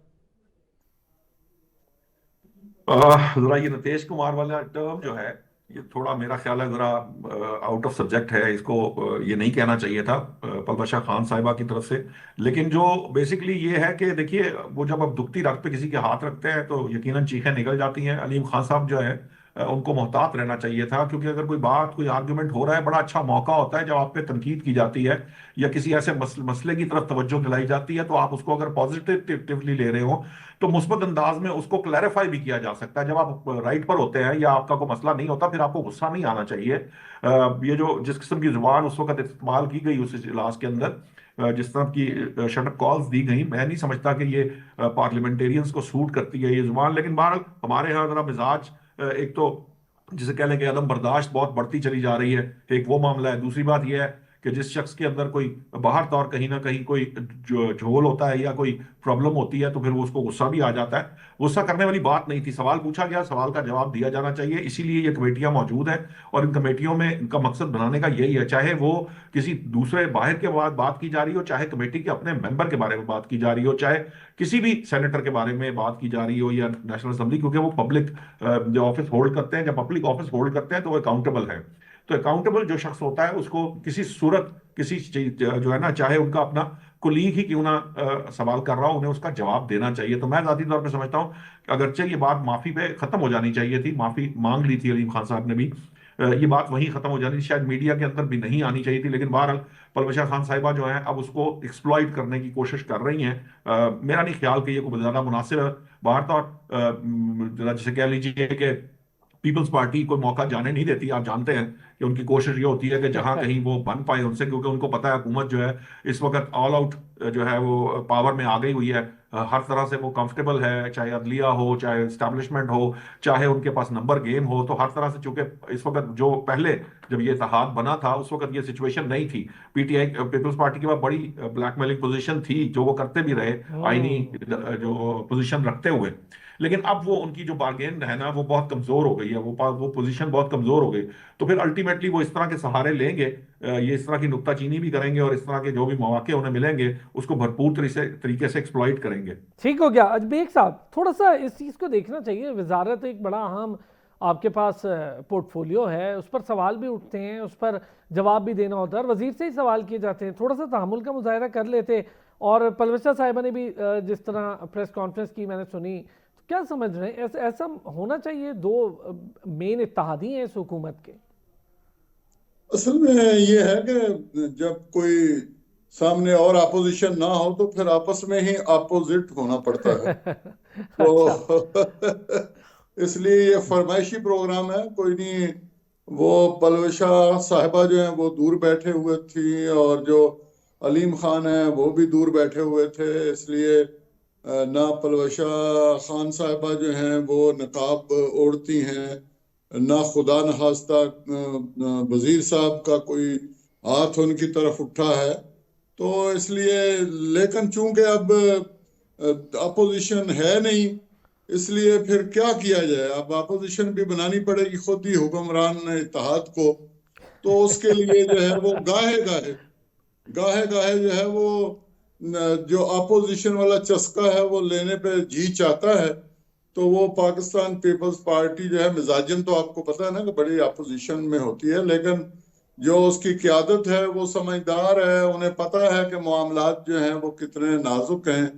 जरा ये नीतीश कुमार वाला टर्म जो है ये थोड़ा मेरा ख्याल है जरा आउट ऑफ सब्जेक्ट है। इसको ये नहीं कहना चाहिए था पलवशा खान साहिबा की तरफ से। लेकिन जो बेसिकली ये है कि देखिए, वो जब आप दुखती रग पे किसी के हाथ रखते हैं तो यकीनन चीखें निकल जाती हैं। अलीम खान साहब जो है उनको मोहतात रहना चाहिए था, क्योंकि अगर कोई बात, कोई आर्गुमेंट हो रहा है, बड़ा अच्छा मौका होता है जब आप पे तनकीद की जाती है या किसी ऐसे मसले की तरफ तवज्जो दिलाई जाती है, तो आप उसको अगर पॉजिटिवली ले रहे हो तो मुस्बत अंदाज में उसको क्लैरिफाई भी किया जा सकता है। जब आप राइट पर होते हैं या आपका कोई मसला नहीं होता, फिर आपको गुस्सा नहीं आना चाहिए। ये जो जिस किस्म की जुबान उस वक्त इस्तेमाल की गई उस इजलास के अंदर, जिस तरह की शटअप कॉल्स दी गई, मैं नहीं समझता कि ये पार्लियामेंटेरियंस को सूट करती है ये जुबान। लेकिन बहरहाल हमारे यहाँ जरा मिजाज एक तो जिसे कह लें कि अदम बर्दाश्त बहुत बढ़ती चली जा रही है, एक वो मामला है। दूसरी बात यह है कि जिस शख्स के अंदर कोई बाहर तौर कहीं ना कहीं कोई झोल होता है या कोई प्रॉब्लम होती है तो फिर वो उसको गुस्सा भी आ जाता है। गुस्सा करने वाली बात नहीं थी, सवाल पूछा गया, सवाल का जवाब दिया जाना चाहिए। इसीलिए ये कमेटियां मौजूद हैं और इन कमेटियों में इनका मकसद बनाने का यही है, चाहे वो किसी दूसरे बाहर के बाद बात की जा रही हो, चाहे कमेटी के अपने मेंबर के बारे में बात की जा रही हो, चाहे किसी भी सेनेटर के बारे में बात की जा रही हो या नेशनल असेंबली, क्योंकि वो पब्लिक जो ऑफिस होल्ड करते हैं, जब पब्लिक ऑफिस होल्ड करते हैं तो वो अकाउंटेबल है। तो अकाउंटेबल जो शख्स होता है उसको किसी सूरत किसी जो है ना, चाहे उनका अपना कुलीग ही क्यों ना सवाल कर रहा हो, उन्हें उसका जवाब देना चाहिए। तो मैं जाती तौर पे समझता हूँ अगरचे ये बात माफी पे खत्म हो जानी चाहिए थी, माफी मांग ली थी अलीम खान साहब ने भी, ये बात वहीं खत्म हो जानी थी, शायद मीडिया के अंदर भी नहीं आनी चाहिए थी। लेकिन बहरहाल पलवशा खान साहिबा जो है अब उसको एक्सप्लॉइट करने की कोशिश कर रही हैं। मेरा नहीं ख्याल कि ये कोई ज्यादा मुनासिब है। बाहर तो जैसे कह लीजिए कि पीपल्स पार्टी कोई मौका जाने नहीं देती। आप जानते हैं कि उनकी कोशिश ये होती है कि जहां कहीं वो बन पाए उनसे, क्योंकि उनको पता है हुकूमत जो है इस वक्त ऑल आउट जो है वो पावर में आ गई हुई है। हर तरह से वो कंफर्टेबल है, चाहे अदलिया हो, चाहे एस्टैब्लिशमेंट हो, चाहे उनके पास नंबर गेम हो। तो हर तरह से, चूंकि इस वक्त जो पहले जब ये इत्तेहाद बना था उस वक्त ये सिचुएशन नहीं थी। पीटीआई पीपल्स पार्टी के पास बड़ी ब्लैकमेलिंग पोजीशन थी जो वो करते भी रहे, आईनी जो पोजीशन रखते हुए। लेकिन अब वो उनकी जो बार्गेन है ना वो बहुत कमजोर हो गई है, वो पोजीशन बहुत कमजोर हो गई। तो फिर अल्टीमेटली वो इस तरह के सहारे लेंगे, ये इस तरह की नुक्ताचीनी भी करेंगे और इस तरह के जो भी मौके उन्हें मिलेंगे उसको भरपूर तरीके से एक्सप्लॉइट करेंगे। ठीक हो गया अजबेक साहब, थोड़ा सा इस चीज़ को देखना चाहिए। वजारत एक बड़ा अहम आपके पास पोर्टफोलियो है, उस पर सवाल भी उठते हैं, उस पर जवाब भी देना होता है और वजीर से ही सवाल किए जाते हैं। थोड़ा सा तहम्मुल का मुजाहरा कर लेते। और पलवशा साहिबा ने भी जिस तरह प्रेस कॉन्फ्रेंस की मैंने सुनी, क्या समझ रहे हैं, ऐसा ऐसा होना चाहिए? दो मेन इत्तेहादी हैं इस हुकूमत के। असल में ये है कि जब कोई सामने और अपोजिशन ना हो तो फिर आपस में ही अपोजिट होना पड़ता है। अच्छा। तो इसलिए ये फरमाइशी प्रोग्राम है, कोई नहीं। वो पलवशा साहिबा जो हैं वो दूर बैठे हुए थी, और जो अलीम खान है वो भी दूर बैठे हुए थे, इसलिए ना पलवशा खान साहिबा जो हैं वो नकाब ओढ़ती हैं, ना खुदा न खास्ता वजीर साहब का कोई हाथ उनकी तरफ उठा है। तो इसलिए, लेकिन चूंकि अब अपोजिशन है नहीं, इसलिए फिर क्या किया जाए, अब अपोजिशन भी बनानी पड़ेगी खुद ही हुक्मरान इत्तेहाद को। तो उसके लिए जो है वो गाहे गाहे गाहे गाहे जो है वो जो अपोजिशन वाला चस्का है वो लेने पे जी चाहता है। तो वो पाकिस्तान पीपल्स पार्टी जो है मिजाजन तो आपको पता है ना कि बड़ी अपोजिशन में होती है, लेकिन जो उसकी क्यादत है वो समझदार है, उन्हें पता है कि मामलात जो हैं वो कितने नाजुक हैं,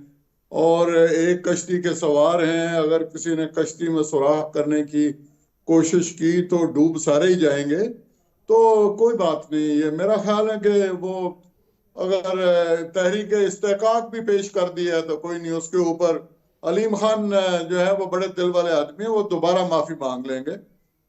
और एक कश्ती के सवार हैं। अगर किसी ने कश्ती में सुराख करने की कोशिश की तो डूब सारे ही जाएंगे। तो कोई बात नहीं, ये मेरा ख्याल है कि वो अगर तहरीक इस्तेकाक भी पेश कर दिया है तो कोई नहीं, उसके ऊपर अलीम खान जो है वो बड़े दिल वाले आदमी है, वो दोबारा माफी मांग लेंगे।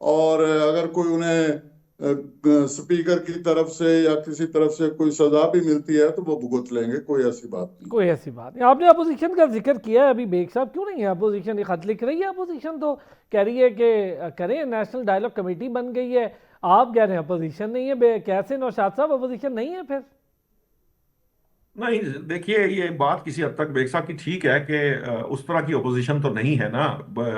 और अगर कोई उन्हें स्पीकर की तरफ से या किसी तरफ से कोई सजा भी मिलती है तो वो भुगत लेंगे, कोई ऐसी बात नहीं। कोई ऐसी बात नहीं। आपने अपोजिशन का जिक्र किया है, अभी बेग साहब क्यों नहीं है अपोजिशन? ये खत लिख रही है अपोजिशन, तो कह रही है कि करें, नेशनल डायलॉग कमेटी बन गई है। आप कह रहे हैं अपोजिशन नहीं है, कैसे नौशाद साहब अपोजिशन नहीं है फिर? नहीं, देखिए, ये बात किसी हद तक बेग साहब की ठीक है कि उस तरह की ओपोजिशन तो नहीं है ना।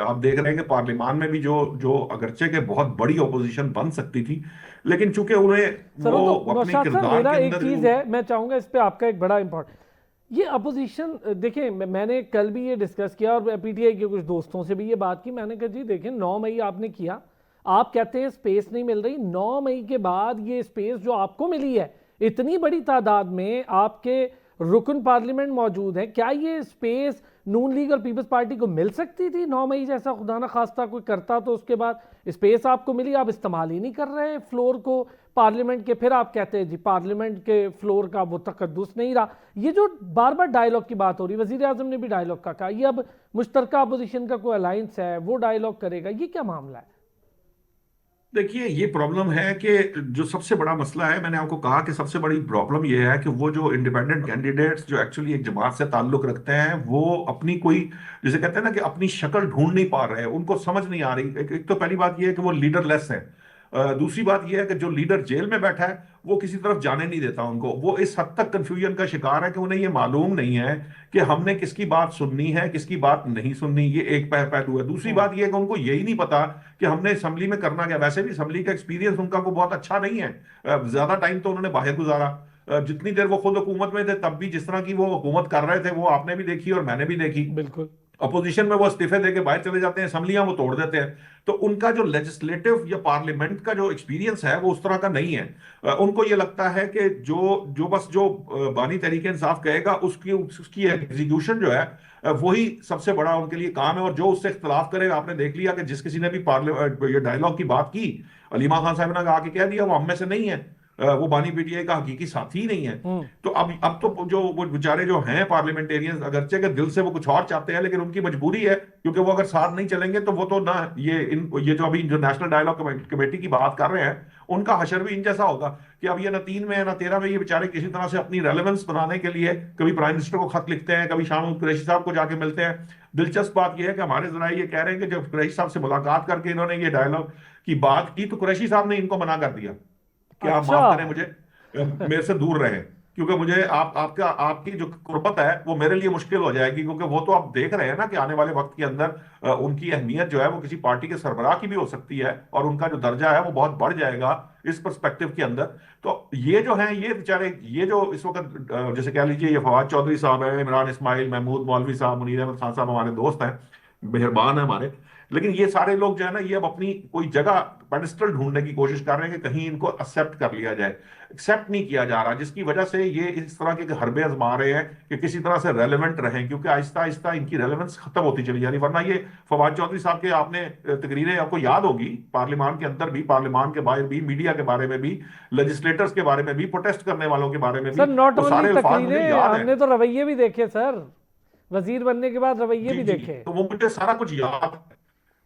आप देख रहे हैं कि पार्लियामान में भी जो जो अगरचे के बहुत बड़ी ओपोजिशन बन सकती थी, लेकिन चूंकि उन्हें सर वो तो अपने नौशाद साहब, किरदार मेरा के एक अंदर चीज़ जो है, मैं चाहूँगा इस पे आपका एक बड़ा इंपॉर्टेंट, ये अपोजिशन देखिए, मैंने कल भी ये डिस्कस किया और पीटीआई के कुछ दोस्तों से भी ये बात की। मैंने कहा जी देखें, 9 मई आपने किया, आप कहते हैं स्पेस नहीं मिल रही। 9 मई के बाद ये स्पेस जो आपको मिली है इतनी बड़ी तादाद में, आपके रुकन पार्लियामेंट मौजूद है, क्या ये स्पेस नून लीग और पीपल्स पार्टी को मिल सकती थी? 9 मई जैसा खुदा ना खास्ता कोई करता तो उसके बाद स्पेस आपको मिली, आप इस्तेमाल ही नहीं कर रहे फ्लोर को पार्लियामेंट के। फिर आप कहते हैं जी पार्लियामेंट के फ्लोर का वो तकद्दुस नहीं रहा। ये जो बार बार डायलॉग की बात हो रही है, वजीर आजम ने भी डायलॉग का कहा, ये अब मुश्तरका अपोजिशन का कोई अलायंस है वो डायलॉग करेगा, ये क्या मामला है? देखिए, ये प्रॉब्लम है कि जो सबसे बड़ा मसला है, मैंने आपको कहा कि सबसे बड़ी प्रॉब्लम ये है कि वो जो इंडिपेंडेंट कैंडिडेट्स जो एक्चुअली एक जमात से ताल्लुक रखते हैं, वो अपनी कोई, जैसे कहते हैं ना, कि अपनी शक्ल ढूंढ नहीं पा रहे हैं, उनको समझ नहीं आ रही। एक तो पहली बात ये है कि वो लीडरलेस है। दूसरी बात यह है कि जो लीडर जेल में बैठा है वो किसी तरफ जाने नहीं देता उनको। वो इस हद तक कंफ्यूजन का शिकार है कि उन्हें ये मालूम नहीं है कि हमने किसकी बात सुननी है, किसकी बात नहीं सुननी। ये एक पहलू है। दूसरी बात यह है कि उनको यही नहीं पता कि हमने असेंबली में करना क्या। वैसे भी असेंबली का एक्सपीरियंस उनका को बहुत अच्छा नहीं है। ज्यादा टाइम तो उन्होंने बाहर गुजारा। जितनी देर वो खुद हुकूमत में थे तब भी जिस तरह की वो हुकूमत कर रहे थे वो आपने भी देखी और मैंने भी देखी। बिल्कुल। अपोजिशन में वो इस्तीफे देके बाहर चले जाते हैं, असेंबलियां वो तोड़ देते हैं। तो उनका जो लेजिस्लेटिव या पार्लियामेंट का जो एक्सपीरियंस है वो उस तरह का नहीं है। उनको ये लगता है कि जो जो बस जो बानी तहरीके इंसाफ कहेगा उसकी उसकी एग्जीक्यूशन जो है वही सबसे बड़ा उनके लिए काम है। और जो उससे इख्तलाफ करेगा, आपने देख लिया कि जिस किसी ने भी ये डायलॉग की बात की, अलीमा खान साहब ने आके कह दिया वो हम में से नहीं है, वो बानी पीटीआई का हकीकी साथी ही नहीं है। तो अब तो जो वो बेचारे जो हैं पार्लियामेंटेरियंस, अगरचे के दिल से वो कुछ और चाहते हैं, लेकिन उनकी मजबूरी है, क्योंकि वो अगर साथ नहीं चलेंगे तो वो तो ना ये जो अभी जो नेशनल डायलॉग कमेटी की बात कर रहे हैं, उनका हशर भी इन जैसा होगा कि अब ये ना 3 में ना 13 में ये बेचारे किसी तरह से अपनी रेलेवेंस बनाने के लिए कभी प्राइम मिनिस्टर को खत लिखते हैं, कभी शाह महमूद कुरैशी साहब को जाके मिलते हैं। दिलचस्प बात यह है कि हमारे जरा ये कह रहे हैं कि जब कुरैशी साहब से मुलाकात करके इन्होंने ये डायलॉग की बात की तो कुरैशी साहब ने इनको मना कर दिया कि आप माफ करें, मुझे मेरे से दूर रहे, क्योंकि मुझे आपकी जो कुर्बत है वो मेरे लिए मुश्किल हो जाएगी। क्योंकि वो तो आप देख रहे हैं ना कि आने वाले वक्त के अंदर उनकी अहमियत जो है वो किसी पार्टी के सरबराह की भी हो सकती है और उनका जो दर्जा है वो बहुत बढ़ जाएगा इस पर्सपेक्टिव के अंदर। तो ये जो है, ये बेचारे, ये जो इस वक्त जैसे कह लीजिए ये फवाद चौधरी साहब है, इमरान इस्माइल, महमूद मौलवी साहब, मुनीर अहमद खान साहब हमारे दोस्त हैं, मेहरबान है हमारे, लेकिन ये सारे लोग जो है ना, ये अब अपनी कोई जगह पेडिस्टल ढूंढने की कोशिश कर रहे हैं कि कहीं इनको एक्सेप्ट कर लिया जाए। एक्सेप्ट नहीं किया जा रहा, जिसकी वजह से ये इस तरह के हरबे आजमा रहे हैं कि किसी तरह से रेलेवेंट रहें, क्योंकि आहिस्ता आहिस्ता इनकी रेलेवेंस खत्म होती चली जा रही। वरना ये फवाद चौधरी साहब के आपने तकरीरें आपको याद होगी, पार्लियामान के अंदर भी, पार्लियामान के बाहर भी, मीडिया के बारे में भी, लेजिस्लेटर्स के बारे में भी, प्रोटेस्ट करने वालों के बारे में भी, सर नॉट वो सारे ओनली अल्फाज मुझे तकरीरें, याद है। हमने तो रवैये भी देखे सर, वजीर बनने के बाद रवैये भी जी, देखे। तो वो मुझे सारा कुछ याद है।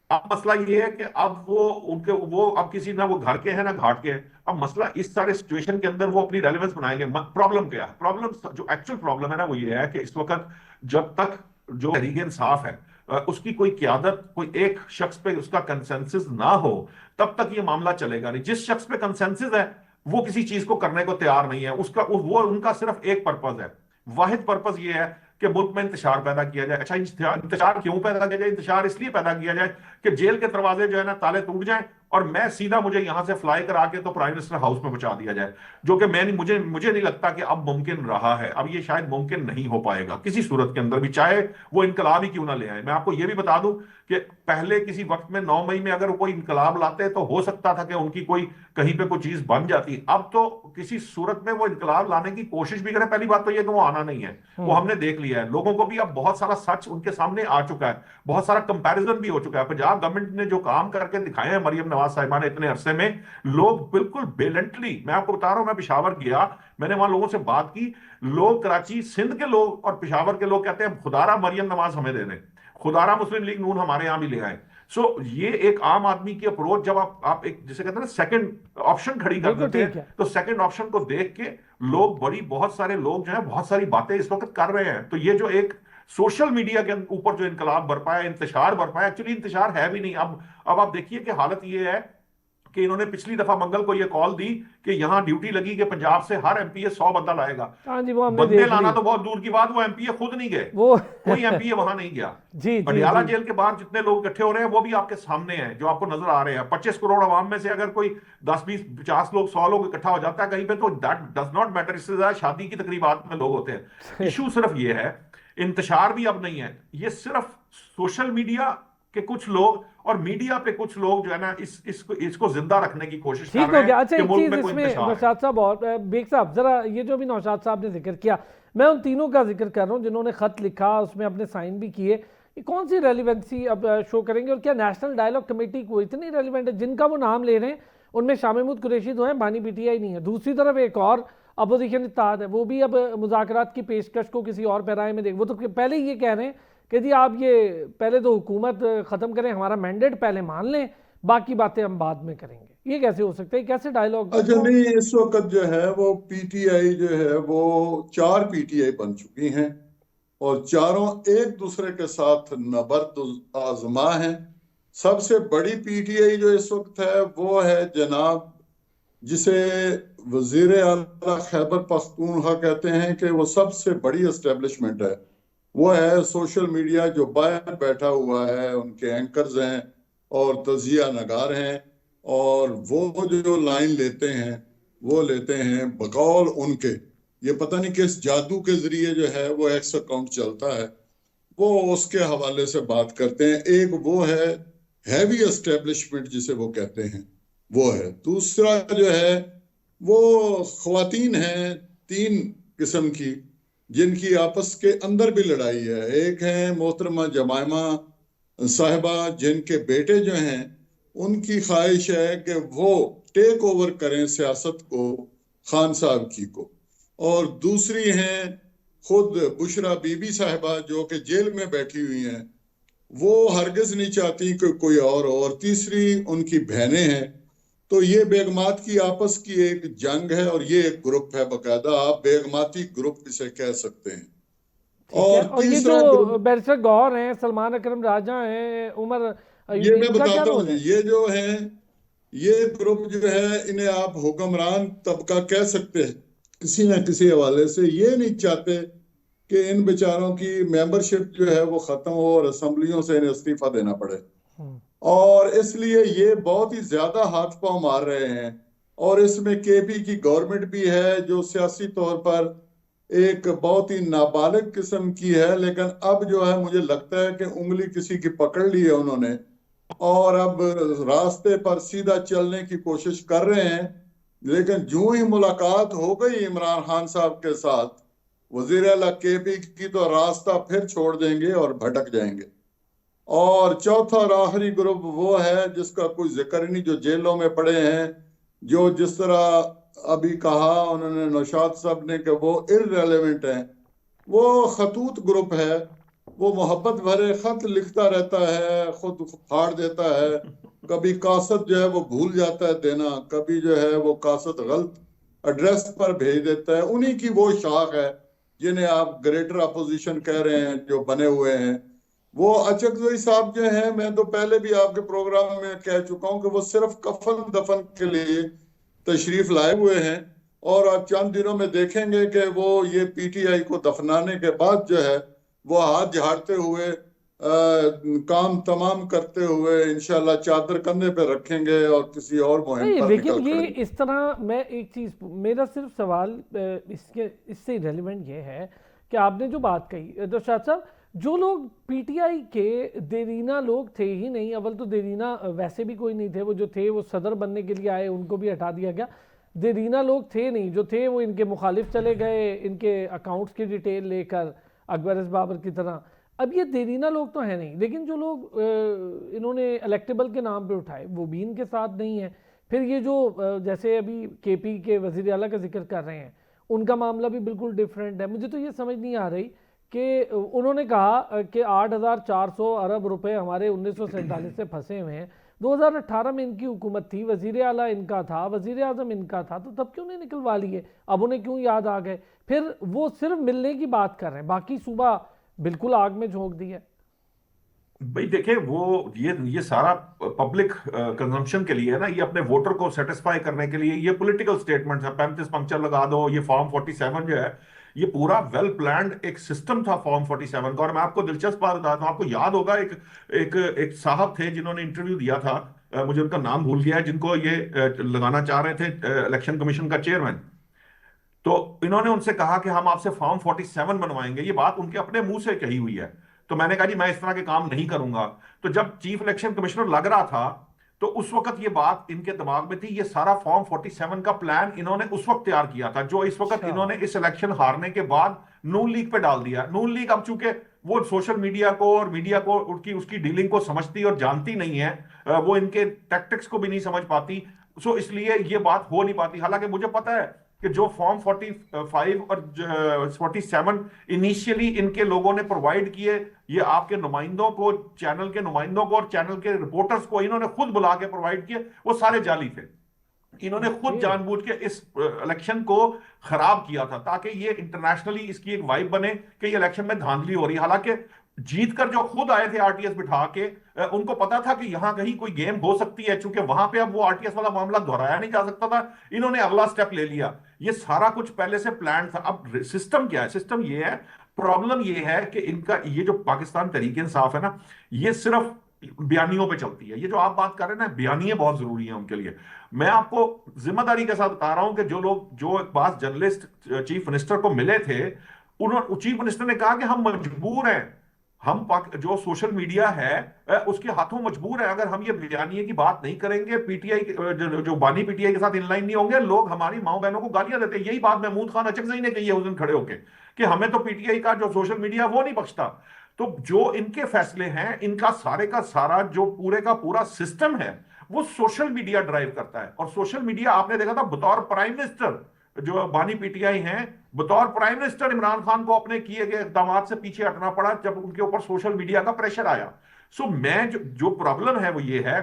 अब मसला ये है कि अब वो अब किसी ना वो घर के हैं ना घाट के हैं। अब मसला इस सारे सिचुएशन के अंदर वो अपनी रेलेवेंस बनाएंगे। प्रॉब्लम क्या है? प्रॉब्लम जो एक्चुअल प्रॉब्लम है ना, वो ये है कि इस वक्त जब तक जो तहरीक इंसाफ है उसकी कोई क्यादत, कोई एक शख्स पे उसका कंसेंसस ना हो, तब तक ये मामला चलेगा नहीं। जिस शख्स पे कंसेंसस है वो किसी चीज को करने को तैयार नहीं है, उसका वो उनका सिर्फ एक पर्पज है, वाहिद पर्पज ये है कि मुल्क में इंतशार पैदा किया जाए। अच्छा, इंतशार क्यों पैदा किया जाए? इंतशार इसलिए पैदा किया जाए कि जेल के दरवाजे जो है ना ताले टूट जाएं और मैं सीधा, मुझे यहां से फ्लाई करा के तो प्राइम मिनिस्टर हाउस में पहुंचा दिया जाए, जो कि मुझे नहीं लगता कि अब मुमकिन रहा है। अब ये शायद मुमकिन नहीं हो पाएगा किसी सूरत के अंदर भी, चाहे वो इनकलाब ही क्यों ना ले आए। मैं आपको ये भी बता दूं कि पहले किसी वक्त में 9 मई में अगर कोई इनकलाब लाते तो हो सकता था कि उनकी कोई कहीं पे कोई चीज बन जाती। अब तो किसी सूरत में वो इनकलाब लाने की कोशिश भी करें, पहली बात तो ये कि वो आना नहीं है, वो हमने देख लिया है। लोगों को भी अब बहुत सारा सच उनके सामने आ चुका है, बहुत सारा कंपैरिजन भी हो चुका है। पंजाब गवर्नमेंट ने जो काम करके दिखाए हैं मरियम नवाज साहिबा ने इतने अरसे में, लोग बिल्कुल बेलेंटली, मैं आपको बता रहा हूं, मैं पेशावर गया, मैंने वहां लोगों से बात की, लोग कराची, सिंध के लोग और पेशावर के लोग कहते हैं खुदारा मरियम नवाज हमें दे दें, खुदारा मुस्लिम लीग नून हमारे यहां भी ले आए। सो ये एक आम आदमी की अप्रोच, जब आप एक जिसे कहते हैं ना सेकंड ऑप्शन खड़ी कर बिल्कुल देते ठीक हैं, है। तो सेकंड ऑप्शन को देख के लोग बहुत सारे लोग जो है बहुत सारी बातें इस वक्त कर रहे हैं। तो ये जो एक सोशल मीडिया के ऊपर जो इनकलाब बरपा है, इंतशार बरपा है, एक्चुअली इंतशार है भी नहीं। अब आप देखिए कि हालत ये है कि इन्होंने पिछली दफा मंगल को ये कॉल दी कि यहां ड्यूटी लगी कि पंजाब से हर एमपीए 100 बंदा लाएगा। हाँ जी, वो हमने बंदे देख लाना ली तो बहुत दूर की बात, वो एमपीए खुद नहीं गए, वो कोई एमपीए वहां नहीं गया। जी जी पटियाला जी जेल के बाहर जितने लोग इकट्ठे हो रहे हैं वो भी आपके सामने हैं, जो आपको नजर आ रहे हैं। 25 करोड़ आवाम में से अगर कोई 10, 20, 50 लोग, 100 लोग इकट्ठा हो जाता है कहीं पे, तो दैट डज नॉट मैटर। इससे ज्यादा शादी की तकरीबात में लोग होते हैं। इशू सिर्फ ये है, इंतशार भी अब नहीं है, ये सिर्फ सोशल मीडिया के कुछ लोग और मीडिया पे कुछ लोग जो है ना इसको जिंदा रखने की कोशिश कर ठीक रहे हो गया। हैं अच्छा, कि एक मुल्क चीज में कोई इसमें इंतशार है। नौशाद साहब और बेग साहब, जरा ये जो भी नौशाद साहब ने जिक्र किया, मैं उन तीनों का जिक्र कर रहा हूँ जिन्होंने खत लिखा, उसमें अपने साइन भी किए। ये कौन सी रेलिवेंसी अब शो करेंगे, और क्या नेशनल डायलॉग कमेटी को इतनी रेलिवेंट है? जिनका वो नाम ले रहे हैं उनमें शाह महमूद कुरैशी तो है, बानी पीटीआई नहीं है। दूसरी तरफ एक और अपोजिशन इत्तेहाद है, वो भी अब मुज़ाकरात की पेशकश को किसी और पैराए में देख, वो तो पहले ही ये कह रहे हैं कि जी आप ये पहले तो हुकूमत ख़त्म करें, हमारा मैंडेट पहले मान लें, बाकी बातें हम बाद में करेंगे। ये कैसे हो सकता है? कैसे डायलॉग? अच्छा नहीं, इस वक्त जो है वो पीटीआई जो है वो 4 पीटीआई बन चुकी हैं और चारों एक दूसरे के साथ नबर्द आजमा हैं। सबसे बड़ी पीटीआई जो इस वक्त है वो है जनाब, जिसे वजीर आला खैबर पख्तूनख्वा कहते हैं, कि वो सबसे बड़ी एस्टेब्लिशमेंट है। वो है सोशल मीडिया जो बाहर बैठा हुआ है, उनके एंकर्स हैं और तजिया नगार हैं, और वो जो लाइन लेते हैं वो लेते हैं बकौल उनके, ये पता नहीं किस जादू के जरिए जो है वो एक्स अकाउंट चलता है, वो उसके हवाले से बात करते हैं। एक वो है हैवी एस्टेब्लिशमेंट जिसे वो कहते हैं, वो है। दूसरा जो है वो ख्वातीन हैं 3 किस्म की, जिनकी आपस के अंदर भी लड़ाई है। एक है मोहतरमा जमायमा साहिबा, जिनके बेटे जो हैं उनकी ख्वाहिश है कि वो टेक ओवर करें सियासत को, खान साहब की को। और दूसरी हैं खुद बुशरा बीबी साहिबा, जो कि जेल में बैठी हुई हैं, वो हरगिज नहीं चाहती कि कोई और तीसरी उनकी बहनें हैं। तो ये बेगमात की आपस की एक जंग है और ये एक ग्रुप है बकायदा, आप बेगमाती ग्रुप इसे कह सकते हैं। और ये तीसरा जो ग्रुप, बैरिस्टर गौहर हैं, सलमान अकरम राजा हैं, उमर, ये मैं इनका क्या बताता रोल हूँ, है? ये जो है ये ग्रुप जो है, इन्हें आप हुक्मरान तबका कह सकते हैं किसी न किसी हवाले से। ये नहीं चाहते कि इन बेचारों की मेंबरशिप जो है वो खत्म हो और असेंबलियों से इन्हें इस्तीफा देना पड़े, और इसलिए ये बहुत ही ज्यादा हाथ पांव मार रहे हैं। और इसमें केपी की गवर्नमेंट भी है जो सियासी तौर पर एक बहुत ही नाबालिग किस्म की है, लेकिन अब जो है मुझे लगता है कि उंगली किसी की पकड़ ली है उन्होंने, और अब रास्ते पर सीधा चलने की कोशिश कर रहे हैं। लेकिन जो ही मुलाकात हो गई इमरान खान साहब के साथ, वजीर आला केपी की तो रास्ता फिर छोड़ देंगे और भटक जाएंगे। और चौथा और आखिरी ग्रुप वो है जिसका कोई जिक्र नहीं, जो जेलों में पड़े हैं, जो जिस तरह अभी कहा उन्होंने नौशाद साहब ने कि वो इररेलेवेंट हैं। वो खतूत ग्रुप है, वो मोहब्बत भरे खत लिखता रहता है, खुद फाड़ देता है। कभी कासत जो है वो भूल जाता है देना, कभी जो है वो कासत गलत एड्रेस पर भेज देता है। उन्हीं की वो शाख है जिन्हें आप ग्रेटर अपोजिशन कह रहे हैं, जो बने हुए हैं। वो अचकजई साहब जो हैं, मैं तो पहले भी आपके प्रोग्राम में कह चुका हूं कि वो सिर्फ कफन दफन के लिए तशरीफ लाए हुए हैं। और आप चंद दिनों में देखेंगे कि वो ये पीटीआई को दफनाने के बाद जो है वो हाथ झाड़ते हुए काम तमाम करते हुए इंशाल्लाह चादर कंधे पे रखेंगे और किसी और मुहिम नहीं, पर लेकिन निकल ये पड़ेंगे। इस तरह, मैं एक चीज़, मेरा सिर्फ सवाल इससे रेलिवेंट ये है कि आपने जो बात कही तो शाह साहब, जो लोग पीटीआई के देरीना लोग थे ही नहीं, अव्वल तो देरीना वैसे भी कोई नहीं थे, वो जो थे वो सदर बनने के लिए आए, उनको भी हटा दिया गया। देरीना लोग थे नहीं, जो थे वो इनके मुखालिफ चले गए, इनके अकाउंट्स की डिटेल लेकर अकबर एस बाबर की तरह। अब ये देरीना लोग तो हैं नहीं, लेकिन जो लोग इन्होंने इलेक्टेबल के नाम पे उठाए वो भी इनके साथ नहीं है। फिर ये जो जैसे अभी केपी के वजीर आला का जिक्र कर रहे हैं, उनका मामला भी बिल्कुल डिफरेंट है। मुझे तो ये समझ नहीं आ रही कि उन्होंने कहा कि 8,400 अरब रुपए हमारे 1947 से फंसे हुए हैं। 2018 में इनकी हुकूमत थी, वजीर आला इनका था, वजीर आजम इनका था, तो तब क्यों नहीं निकलवा लिए? अब उन्हें क्यों याद आ गए? फिर वो सिर्फ मिलने की बात कर रहे हैं, बाकी सूबा बिल्कुल आग में झोंक दी है। भाई देखिए, वो ये सारा पब्लिक कंजम्पशन के लिए है ना, ये अपने वोटर को सेटिस्फाई करने के लिए, ये पॉलिटिकल स्टेटमेंट है। 35 पंक्चर लगा दो, ये फॉर्म 47 जो है, ये पूरा वेल प्लान्ड एक सिस्टम था फॉर्म 47 का। और मैं आपको दिलचस्प बात बताता हूँ, आपको याद होगा एक एक एक साहब थे जिन्होंने इंटरव्यू दिया था, मुझे उनका नाम भूल गया है, जिनको ये लगाना चाह रहे थे इलेक्शन कमीशन का चेयरमैन। तो इन्होंने उनसे कहा कि हम आपसे फॉर्म 47 बनवाएंगे, ये बात उनके अपने मुंह से कही हुई है। तो मैंने कहा जी मैं इस तरह के काम नहीं करूंगा। तो जब चीफ इलेक्शन कमिश्नर लग रहा था, तो उस वक्त ये बात इनके दिमाग में थी। ये सारा फॉर्म 47 का प्लान इन्होंने उस वक्त तैयार किया था, जो इस वक्त अच्छा। इन्होंने इस इलेक्शन हारने के बाद नून लीग पे डाल दिया। नून लीग अब चूंकि वो सोशल मीडिया को और मीडिया को उसकी डीलिंग को समझती और जानती नहीं है, वो इनके टैक्टिक्स को भी नहीं समझ पाती, सो इसलिए ये बात हो नहीं पाती। हालांकि मुझे पता है कि जो फॉर्म 45 और 47 इनिशियली इनके लोगों ने प्रोवाइड किए, ये आपके नुमाइंदों को, चैनल के नुमाइंदों को और चैनल के रिपोर्टर्स को इन्होंने खुद बुला के प्रोवाइड किए, वो सारे जाली थे। इन्होंने खुद जानबूझ के इस इलेक्शन को खराब किया था ताकि ये इंटरनेशनली इसकी एक वाइब बने कि ये इलेक्शन में धांधली हो रही है। हालांकि जीत कर जो खुद आए थे आरटीएस बिठा के, उनको पता था कि यहां कहीं कोई गेम हो सकती है, चूंकि वहां पे अब वो आरटीएस वाला मामला दोहराया नहीं जा सकता था। इन्होंने अगला स्टेप ले लिया। ये सारा कुछ पहले से प्लान था। अब सिस्टम क्या है? सिस्टम ये है, प्रॉब्लम ये है कि इनका ये जो पाकिस्तान तहरीक इंसाफ है ना, ये सिर्फ बयानियों पे चलती है। ये जो आप बात कर रहे हैं ना, बयानियां बहुत जरूरी है उनके लिए। मैं आपको जिम्मेदारी के साथ बता रहा हूं कि जो लोग, जो एक बात जर्नलिस्ट चीफ मिनिस्टर को मिले थे, उन्होंने, चीफ मिनिस्टर ने कहा कि हम मजबूर हैं, हम जो सोशल मीडिया है उसके हाथों मजबूर है। अगर हम ये बयानिए की बात नहीं करेंगे, पीटीआई जो बानी पीटीआई के साथ इनलाइन नहीं होंगे, लोग हमारी माओ बहनों को गालियां देते हैं। यही बात महमूद खान अचकजई ने कही है उस दिन खड़े होके कि हमें तो पीटीआई का जो सोशल मीडिया वो नहीं बख्शता। तो जो इनके फैसले हैं, इनका सारे का सारा जो पूरे का पूरा सिस्टम है, वो सोशल मीडिया ड्राइव करता है। और सोशल मीडिया आपने देखा था, बतौर प्राइम मिनिस्टर जो बानी पीटीआई हैं, बतौर प्राइम मिनिस्टर इमरान खान को अपने किए गए इकदाम से पीछे हटना पड़ा जब उनके ऊपर सोशल मीडिया का प्रेशर आया। सो मैं जो प्रॉब्लम है वो ये है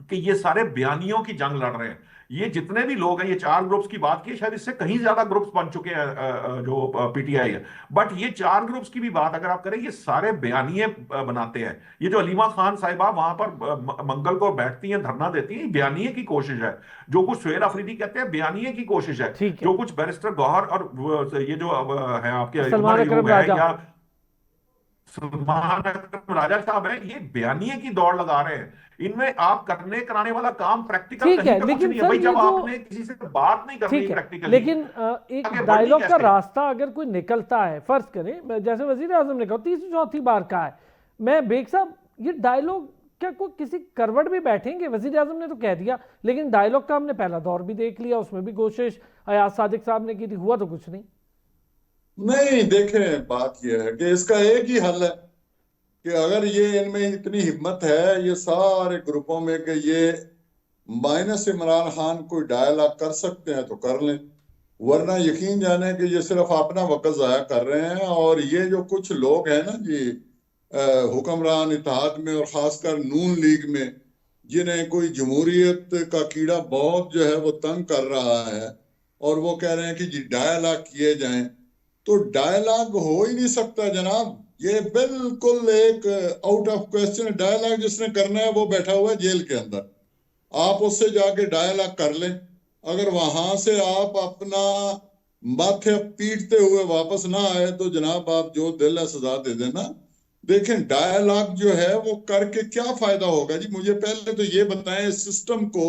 कि ये सारे बयानियों की जंग लड़ रहे हैं। ये जितने भी लोग हैं, ये 4 ग्रुप्स की बात की, शायद इससे कहीं ज्यादा ग्रुप्स बन चुके हैं जो पीटीआई है, बट ये 4 ग्रुप्स की भी बात अगर आप करें, ये सारे बयानिए बनाते हैं। ये जो अलीमा खान साहिबा वहां पर मंगल को बैठती हैं, धरना देती हैं, बयानिए की कोशिश है। जो कुछ सुहेल अफरीदी कहते हैं, बयानिए की कोशिश है। जो कुछ बैरिस्टर गौहर और ये जो है आपके सलमान अकरम राजा या सलमान अकरम राजा साहब है, ये बयानिए की दौड़ लगा रहे हैं। इनमें आप करने कराने वाला काम प्रैक्टिकल कहीं पे कुछ नहीं है भाई। जब आपने किसी से बात नहीं करनी प्रैक्टिकली, लेकिन एक डायलॉग का रास्ता अगर कोई निकलता है, फर्ज करें जैसे वजीर आजम ने कहा, तीसरी चौथी बार कहा है, मैं बेग साहब ये डायलॉग क्या कोई किसी करवट भी बैठेंगे? वजीर आजम ने तो कह दिया, लेकिन डायलॉग का हमने पहला दौर भी देख लिया, उसमें भी कोशिश अयाज सादिक साहब ने की थी, हुआ तो कुछ नहीं। नहीं, देखें, बात यह है कि इसका एक ही हल है कि अगर ये इनमें इतनी हिम्मत है ये सारे ग्रुपों में कि ये माइनस इमरान खान कोई डायलॉग कर सकते हैं तो कर लें, वरना यकीन जाने कि ये सिर्फ अपना वक्त जाया कर रहे हैं। और ये जो कुछ लोग हैं ना जी, हुक्मरान इत्तेहाद में और खासकर नून लीग में, जिन्हें कोई जमहूरियत का कीड़ा बहुत जो है वो तंग कर रहा है, और वो कह रहे हैं कि जी डायलॉग किए जाएं, तो डायलॉग हो ही नहीं सकता जनाब। ये बिल्कुल एक आउट ऑफ क्वेश्चन। डायलॉग जिसने करना है वो बैठा हुआ है जेल के अंदर, आप उससे जाके डायलॉग कर लें। अगर वहां से आप अपना माथे पीटते हुए वापस ना आए तो जनाब आप जो दिल है सजा दे देना। देखें, डायलॉग जो है वो करके क्या फायदा होगा जी? मुझे पहले तो ये बताएं, इस सिस्टम को,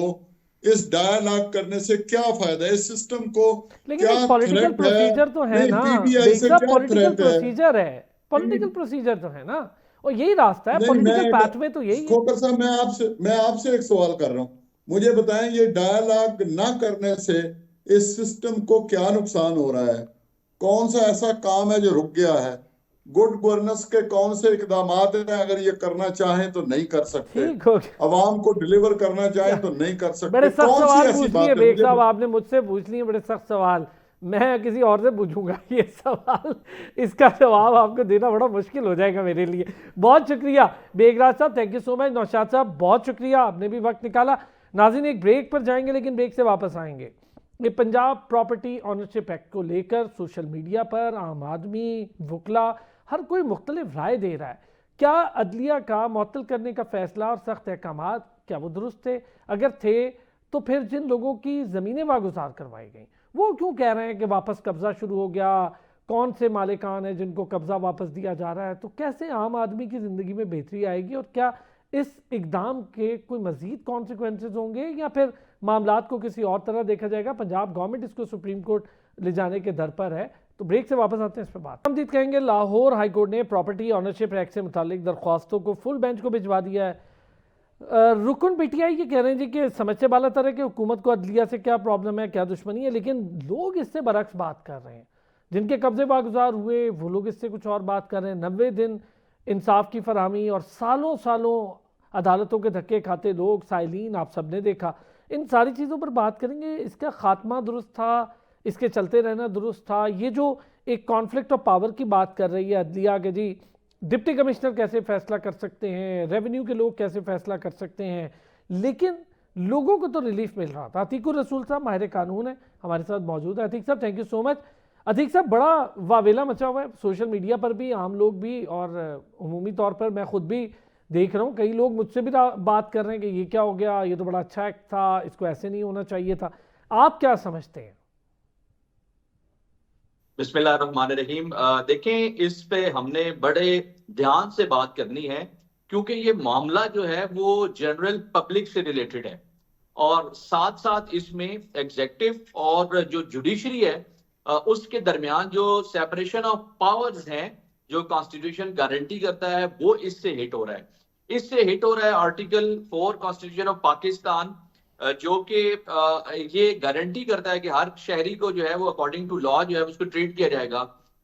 इस डायलॉग करने से क्या फायदा है? इस सिस्टम को लेकिन क्या एक पॉलिटिकल थ्रेट है? प्रोसीजर तो है नहीं, ना पीटीआई बेग से साहब, क्या पॉलिटिकल थ्रेट है? प्रोसीजर है, पॉलिटिकल प्रोसीजर तो है ना, और यही रास्ता है, नहीं, पॉलिटिकल पाथवे तो यही है। खोकर साहब, मैं आपसे एक सवाल कर रहा हूं, मुझे बताएं ये डायलॉग ना करने से इस सिस्टम को क्या नुकसान हो रहा है? कौन सा ऐसा काम है जो रुक गया है? गुड गवर्नेंस के कौन से इकदाम हैं अगर ये करना चाहें तो नहीं कर सकते? ठीक हो गया, अवाम को डिलीवर करना चाहें तो नहीं कर बड़े सकते? सख्त कौन सी सवाल ऐसी पूछ बात लिए है? बेग मुझे साहब, आपने मुझसे पूछ लिए बड़े सख्त सवाल, मैं किसी और से पूछूंगा ये सवाल, इसका जवाब आपको देना बड़ा मुश्किल हो जाएगा मेरे लिए। बहुत शुक्रिया बेगराज साहब, thank you so much. Naushad साहब बहुत शुक्रिया, आपने भी वक्त निकाला। नाज़रीन एक ब्रेक पर जाएंगे, लेकिन ब्रेक से वापस आएंगे। ये पंजाब प्रॉपर्टी ऑनरशिप एक्ट को लेकर सोशल मीडिया पर आम आदमी, वकला, हर कोई मुख्तलिफ राय दे रहा है। क्या अदलिया का मुअत्तल करने का फैसला और सख्त अहकाम क्या वो दुरुस्त थे? अगर थे तो फिर जिन लोगों की ज़मीनें वागुजार करवाई गई वो क्यों कह रहे हैं कि वापस कब्ज़ा शुरू हो गया? कौन से मालिकान हैं जिनको कब्ज़ा वापस दिया जा रहा है? तो कैसे आम आदमी की ज़िंदगी में बेहतरी आएगी, और क्या इस इकदाम के कोई मज़ीद कॉन्सिक्वेंसेज होंगे, या फिर मामलात को किसी और तरह देखा जाएगा? पंजाब गवर्नमेंट इसको सुप्रीम कोर्ट ले जाने के दर पर है। तो ब्रेक से वापस आते हैं इस पर बात। हम कहेंगे लाहौर हाई कोर्ट ने प्रॉपर्टी ऑनरशिप एक्ट से मुतालिक दरख्वास्तों को फुल बेंच को भिजवा दिया है। रुकन पीटीआई ये कह रहे हैं जी कि समझ से बाला तरह कि हुकूमत को अदलिया से क्या प्रॉब्लम है, क्या दुश्मनी है, लेकिन लोग इससे बरक्स बात कर रहे हैं। जिनके कब्जे वागुजार हुए वो लोग इससे कुछ और बात कर रहे हैं। 90 दिन इंसाफ की फरहमी और सालों सालों अदालतों के धक्के खाते लोग, साइलीन, आप सब ने देखा। इन सारी चीज़ों पर बात करेंगे। इसका खात्मा दुरुस्त था, इसके चलते रहना दुरुस्त था? ये जो एक कॉन्फ्लिक्ट ऑफ पावर की बात कर रही है अदलिया के जी, डिप्टी कमिश्नर कैसे फैसला कर सकते हैं, रेवेन्यू के लोग कैसे फैसला कर सकते हैं, लेकिन लोगों को तो रिलीफ मिल रहा था। अतीकुर रसूल साहब माहिर कानून है, हमारे साथ मौजूद है। अतीक साहब thank you so much. Atiq साहब बड़ा वावेला मचा हुआ है सोशल मीडिया पर भी, आम लोग भी, और उमूमी तौर पर मैं खुद भी देख रहा हूँ, कई लोग मुझसे भी बात कर रहे हैं कि ये क्या हो गया, ये तो बड़ा अच्छा एक्ट था, इसको ऐसे नहीं होना चाहिए था। आप क्या समझते हैं? बिस्मिल्लाहिर्रहमानिर्रहीम। देखें, इस पे हमने बड़े ध्यान से बात करनी है, क्योंकि ये मामला जो है वो जनरल पब्लिक से रिलेटेड है, और साथ साथ इसमें एग्जेक्टिव और जो जुडिशरी है उसके दरमियान जो सेपरेशन ऑफ पावर्स हैं, जो कॉन्स्टिट्यूशन गारंटी करता है, वो इससे हिट हो रहा है। इससे हिट हो रहा है आर्टिकल 4 कॉन्स्टिट्यूशन ऑफ पाकिस्तान, जो कि ये गारंटी करता है कि हर शहरी को जो है वो अकॉर्डिंग टू लॉ जो है उसको ट्रीट किया जाएगा।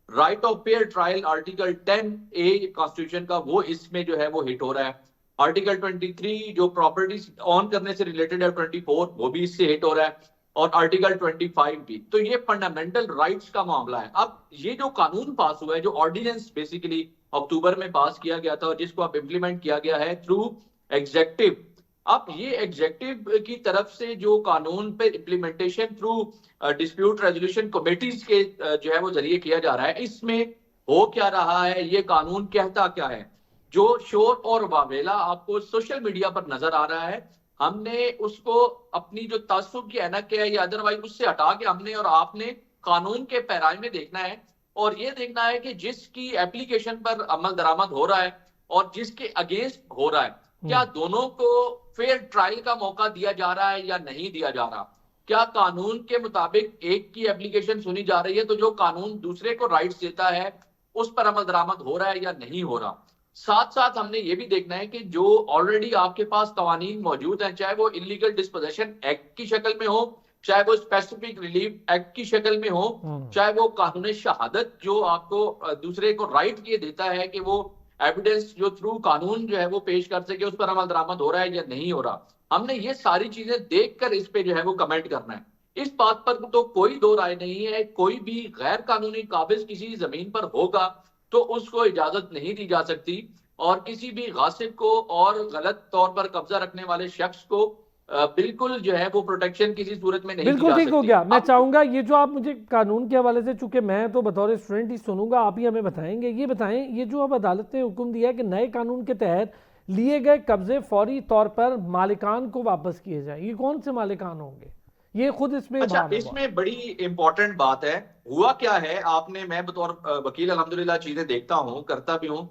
Right of fair trial article 10A constitution का, वो इसमें जो है वो हिट हो रहा है। आर्टिकल 23 जो प्रॉपर्टी ऑन करने से रिलेटेड है, 24 वो भी इससे हिट हो रहा है, और आर्टिकल 25 भी। तो ये फंडामेंटल राइट्स का मामला है। अब ये जो कानून पास हुआ है, जो ऑर्डिनेंस बेसिकली अक्टूबर में पास किया गया था और जिसको अब इम्प्लीमेंट किया गया है थ्रू एग्जेक्टिव, अब ये एग्जेक्टिव की तरफ से जो कानून पे implementation through dispute resolution committees के जो है वो जरिए किया जा रहा है, इसमें हो क्या रहा है, ये कानून कहता क्या है? जो शोर और वावेला आपको सोशल मीडिया पर नजर आ रहा है, हमने उसको अपनी जो तासुब की ऐनक है या अदरवाइज उससे हटा के हमने और आपने कानून के पैराए में देखना है, और ये देखना है कि जिसकी एप्लीकेशन पर अमल दरामद हो रहा है और जिसके अगेंस्ट हो रहा है, क्या दोनों को फेयर ट्रायल का मौका दिया जा रहा है या नहीं दिया जा रहा? क्या कानून के मुताबिक एक की एप्लीकेशन सुनी जा रही है तो जो कानून दूसरे को राइट्स देता है उस पर अमल दरामद हो रहा है या नहीं हो रहा? साथ साथ हमने ये भी देखना है कि जो ऑलरेडी आपके पास कवानीन मौजूद हैं, चाहे वो इलीगल डिस्पोजेशन एक्ट की शक्ल में हो, चाहे वो स्पेसिफिक रिलीफ एक्ट की शक्ल में हो, चाहे वो कानून शहादत जो आपको दूसरे को राइट ये देता है कि वो एविडेंस जो थ्रू कानून जो है वो पेश कर सके, उस पर अमल दरामद हो रहा है या नहीं हो रहा। हमने ये सारी चीजें देखकर इस पे जो है वो कमेंट करना है। इस बात पर तो कोई दो राय नहीं है, कोई भी गैर कानूनी काबिज किसी जमीन पर होगा तो उसको इजाजत नहीं दी जा सकती, और किसी भी गासिब को और गलत तौर पर कब्जा रखने वाले शख्स को बिल्कुल जो है वो प्रोटेक्शन किसी सूरत में नहीं दी बिल्कुल जा ठीक हो सकती। गया। मैं चाहूंगा ये जो आप मुझे कानून के हवाले से, चूंकि मैं तो बतौर स्टूडेंट ही सुनूंगा, आप ही हमें बताएंगे, ये बताएं ये जो अब अदालत ने हुक्म दिया है कि नए कानून के तहत लिए गए कब्जे फौरी तौर पर मालिकान को वापस किए जाए, ये कौन से मालिकान होंगे? ये खुद इसमें अच्छा, इसमें बड़ी इंपॉर्टेंट बात है। हुआ क्या है, आपने, मैं बतौर वकील अल्हम्दुलिल्लाह चीजें देखता हूं, करता भी हूं।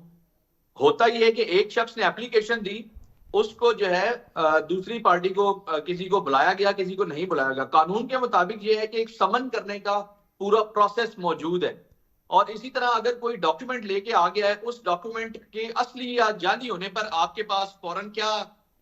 होता यह है कि एक शख्स ने एप्लीकेशन दी, उसको जो है दूसरी पार्टी को किसी को बुलाया गया, किसी को नहीं बुलाया गया। कानून के मुताबिक यह है कि एक समन करने का पूरा प्रोसेस मौजूद है, और इसी तरह अगर कोई डॉक्यूमेंट लेके आ गया है, उस डॉक्यूमेंट के असली या जाली होने पर आपके पास फौरन क्या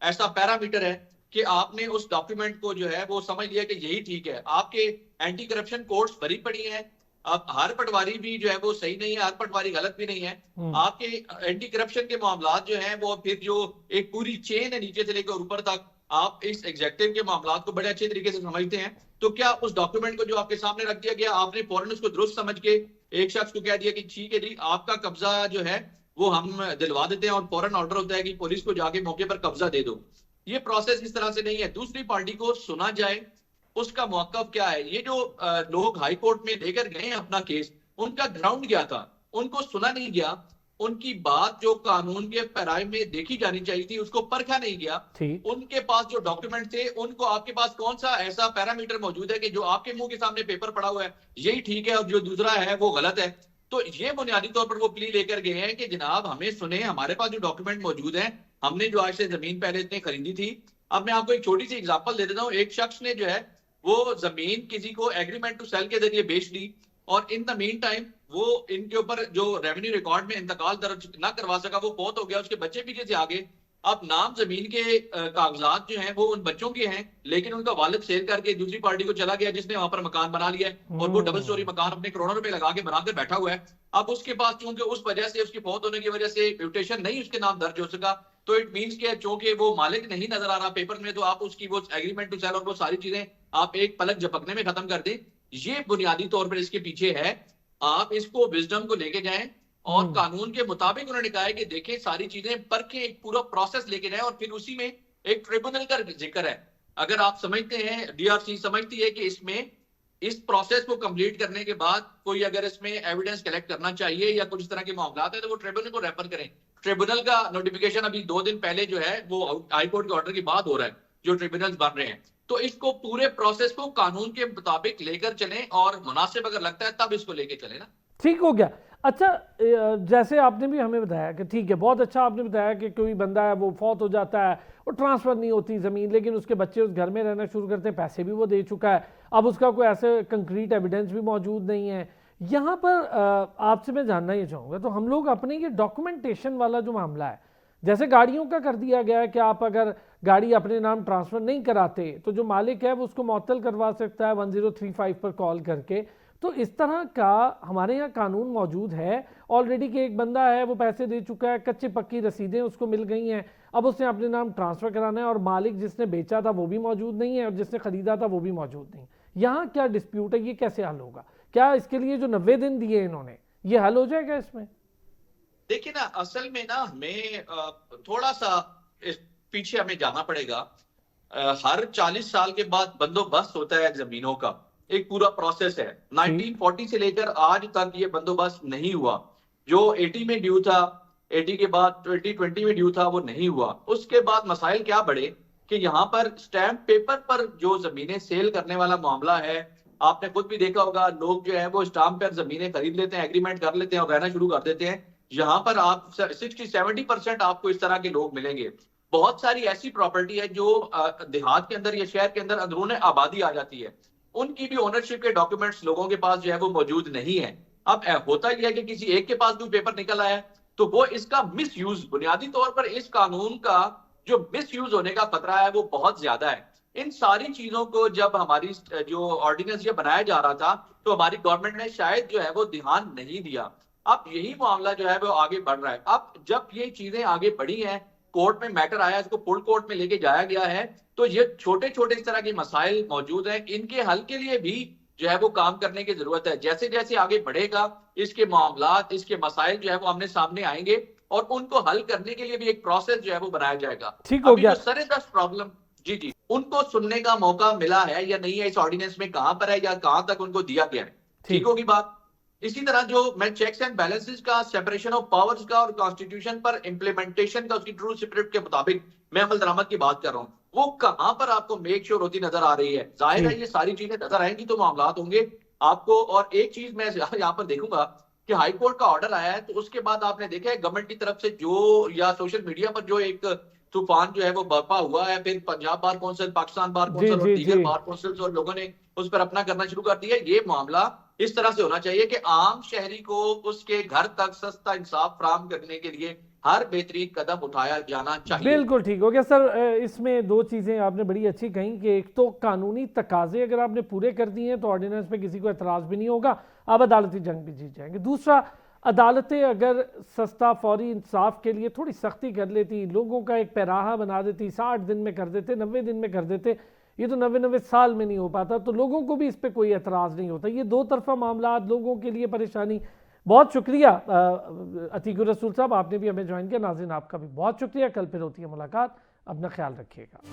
ऐसा पैरामीटर है कि आपने उस डॉक्यूमेंट को जो है वो समझ लिया कि यही ठीक है। आपके एंटी करप्शन कोर्ट्स भरी पड़ी हैं, अब हर पटवारी भी जो है वो सही नहीं है, हर पटवारी गलत भी नहीं है। आपके एंटी करप्शन के मामलात जो हैं वो फिर जो एक पूरी चेन है नीचे से लेकर ऊपर तक, आप इस एग्जेक्टिव के मामलात को बड़े अच्छे तरीके से समझते हैं। तो क्या उस डॉक्यूमेंट को जो आपके सामने रख दिया गया, आपने फौरन उसको दुरुस्त समझ के एक शख्स को कह दिया कि ठीक है जी आपका कब्जा जो है वो हम दिलवा देते हैं, और फौरन ऑर्डर होता है कि पुलिस को जाके मौके पर कब्जा दे दो। ये प्रोसेस इस तरह से नहीं है। दूसरी पार्टी को सुना जाए, उसका मौकफ क्या है। ये जो लोग हाई कोर्ट में लेकर गए हैं अपना केस, उनका ग्राउंड क्या था, उनको सुना नहीं गया, उनकी बात जो कानून के पैराए में देखी जानी चाहिए थी उसको परखा नहीं गया। उनके पास जो डॉक्यूमेंट थे, उनको आपके पास कौन सा ऐसा पैरामीटर मौजूद है कि जो आपके मुंह के सामने पेपर पड़ा हुआ है यही ठीक है और जो दूसरा है वो गलत है। तो ये बुनियादी तौर पर वो प्ली लेकर गए हैं कि जनाब हमें सुने, हमारे पास जो डॉक्यूमेंट मौजूद है, हमने जो आज से जमीन पहले इतने खरीदी थी। अब मैं आपको एक छोटी सी एग्जांपल दे देता हूँ। एक शख्स ने जो है वो जमीन किसी को एग्रीमेंट टू सेल के जरिए बेच दी, और इन द मीन टाइम वो इनके ऊपर जो रेवेन्यू रिकॉर्ड में इंतकाल दर्ज ना करवा सका, वो फौत हो गया, उसके बच्चे पीछे से आगे। अब नाम जमीन के कागजात जो हैं वो उन बच्चों के हैं, लेकिन उनका वालिद सेल करके दूसरी पार्टी को चला गया जिसने वहां पर मकान बना लिया है, और वो डबल स्टोरी मकान अपने करोड़ों रुपए लगा के बनाकर बैठा हुआ है। अब उसके पास चूंकि उस वजह से, उसकी फौत होने की वजह से म्यूटेशन नहीं उसके नाम दर्ज हो सका, तो इट मींस कि चूंकि वो मालिक नहीं नजर आ रहा पेपर में, तो आप उसकी वो एग्रीमेंट टू सेल और वो सारी चीजें आप एक पलक झपकने में खत्म कर दें। ये बुनियादी तौर पर इसके पीछे है। आप इसको विजडम को लेके जाएं, और कानून के मुताबिक उन्होंने कहा है कि देखें सारी चीजें परखें, एक पूरा प्रोसेस लेके जाएं, और फिर उसी में एक ट्रिब्यूनल का जिक्र है। अगर आप समझते हैं, डीआरसी समझती है कि इसमें इस प्रोसेस को कंप्लीट करने के बाद कोई अगर इसमें एविडेंस कलेक्ट करना चाहिए या कुछ इस तरह के मामला है, तो वो ट्रिब्यूनल को रेफर करें। ट्रिब्यूनल का नोटिफिकेशन अभी 2 दिन पहले जो है वो हाई कोर्ट के ऑर्डर के बाद हो रहा है, जो ट्रिब्यूनल्स बन रहे हैं। तो इसको पूरे प्रोसेस को कानून के मुताबिक लेकर चलें, और मुनासिब अगर लगता है तब इसको लेकर चलें ना। ठीक हो गया। अच्छा, जैसे आपने भी हमें बताया कि ठीक है, बहुत अच्छा आपने बताया कि कोई बंदा है वो फौत हो जाता है और ट्रांसफ़र नहीं होती ज़मीन, लेकिन उसके बच्चे उस घर में रहना शुरू करते हैं, पैसे भी वो दे चुका है, अब उसका कोई ऐसे कंक्रीट एविडेंस भी मौजूद नहीं है। यहाँ पर आपसे मैं जानना ये चाहूँगा, तो हम लोग अपने ये डॉक्यूमेंटेशन वाला जो मामला है, जैसे गाड़ियों का कर दिया गया है कि आप अगर गाड़ी अपने नाम ट्रांसफ़र नहीं कराते तो जो मालिक है वो उसको मुअत्तल करवा सकता है 1035 पर कॉल करके। तो इस तरह का हमारे यहाँ कानून मौजूद है ऑलरेडी कि एक बंदा है वो पैसे दे चुका है, कच्ची पक्की रसीदें उसको मिल गई हैं, अब उसने अपने नाम ट्रांसफ़र कराना है, और मालिक जिसने बेचा था वो भी मौजूद नहीं है और जिसने ख़रीदा था वो भी मौजूद नहीं। यहाँ क्या डिस्प्यूट है, ये कैसे हल होगा? क्या इसके लिए जो 90 दिन दिए इन्होंने, ये हल हो जाएगा इसमें? देखिए ना, असल में ना हमें थोड़ा सा पीछे हमें जाना पड़ेगा। हर 40 साल के बाद बंदोबस्त होता है जमीनों का, एक पूरा प्रोसेस है। 1940 से लेकर आज तक ये बंदोबस्त नहीं हुआ। जो 80 में ड्यू था, 80 के बाद 2020 में ड्यू था, वो नहीं हुआ। उसके बाद मसाइल क्या बढ़े कि यहाँ पर स्टैम्प पेपर पर जो जमीनें सेल करने वाला मामला है, आपने खुद भी देखा होगा, लोग जो है वो स्टाम्प पर जमीनें खरीद लेते हैं, एग्रीमेंट कर लेते हैं और रहना शुरू कर देते हैं। यहाँ पर आप 60-70% आपको इस तरह के लोग मिलेंगे। बहुत सारी ऐसी प्रॉपर्टी है जो देहात के अंदर या शहर के अंदर अंदरूने आबादी आ जाती है, उनकी भी ओनरशिप के डॉक्यूमेंट्स लोगों के पास जो है वो मौजूद नहीं है। अब होता यह है कि किसी एक के पास भी पेपर निकल आया तो वो इसका मिस यूज, बुनियादी तौर पर इस कानून का जो मिस यूज होने का खतरा है वो बहुत ज्यादा है। इन सारी चीजों को जब हमारी जो ऑर्डिनेंस ये बनाया जा रहा था तो हमारी गवर्नमेंट ने शायद जो है वो ध्यान नहीं दिया। अब यही मामला जो है वो आगे बढ़ रहा है। अब जब ये चीजें आगे बढ़ी हैं, कोर्ट में मैटर आया, इसको फुल कोर्ट में लेके जाया गया है, तो ये छोटे छोटे इस तरह के मसाइल मौजूद हैं, इनके हल के लिए भी जो है वो काम करने की जरूरत है। जैसे जैसे आगे बढ़ेगा इसके मामलात, इसके मसाइल जो है वो हमने सामने आएंगे और उनको हल करने के लिए भी एक प्रोसेस जो है वो बनाया जाएगा। ठीक हो गया। सरेदस्त प्रॉब्लम जी उनको सुनने का मौका मिला है या नहीं है, इस ऑर्डिनेंस में कहां पर है या कहां तक उनको दिया गया है, ठीक होगी बात। इसी तरह जो मैं चेक्स एंड बैलेंसेस का, सेपरेशन ऑफ पावर्स का और कॉन्स्टिट्यूशन पर इम्प्लीमेंटेशन का उसकी ट्रू स्पिरिट के मुताबिक मैं अमल दरामद की बात कर रहा हूं, वो कहां पर आपको मेक श्योर होती नजर आ रही है। जाहिर है ये सारी चीजें नजर आएंगी तो मामलात होंगे आपको। और एक चीज मैं यहाँ पर देखूंगा कि हाई कोर्ट का ऑर्डर आया है, तो उसके बाद आपने देखा है गवर्नमेंट की तरफ से जो या सोशल मीडिया पर जो एक तूफान जो है वो बर्पा हुआ है, फिर Punjab bar council, Pakistan bar council और दीगर बार कौंसिल्स और लोगों ने उस पर अपना करना शुरू कर दिया। ये मामला इस तरह से होना चाहिए कि आम शहरी को उसके घर तक सस्ता इंसाफ फराहम करने के लिए हर बेहतरीन कदम उठाया जाना चाहिए। बिल्कुल ठीक हो गया सर। इसमें दो चीज़ें आपने बड़ी अच्छी कही कि एक तो कानूनी तकाजे अगर आपने पूरे कर दिए हैं तो ऑर्डिनेंस पे किसी को एतराज़ भी नहीं होगा, आप अदालती जंग भी जीत जाएंगे। दूसरा, अदालतें अगर सस्ता फौरी इंसाफ के लिए थोड़ी सख्ती कर लेती, लोगों का एक पैराहा बना देती, 60 दिन में कर देते, 90 दिन में कर देते, ये तो 90 साल में नहीं हो पाता, तो लोगों को भी इस पर कोई एतराज़ नहीं होता। ये दो तरफा मामला लोगों के लिए परेशानी। बहुत शुक्रिया अतीकुर रसूल साहब, आपने भी हमें ज्वाइन किया। नाज़रीन आपका भी बहुत शुक्रिया। कल फिर होती है मुलाकात, अपना ख्याल रखिएगा।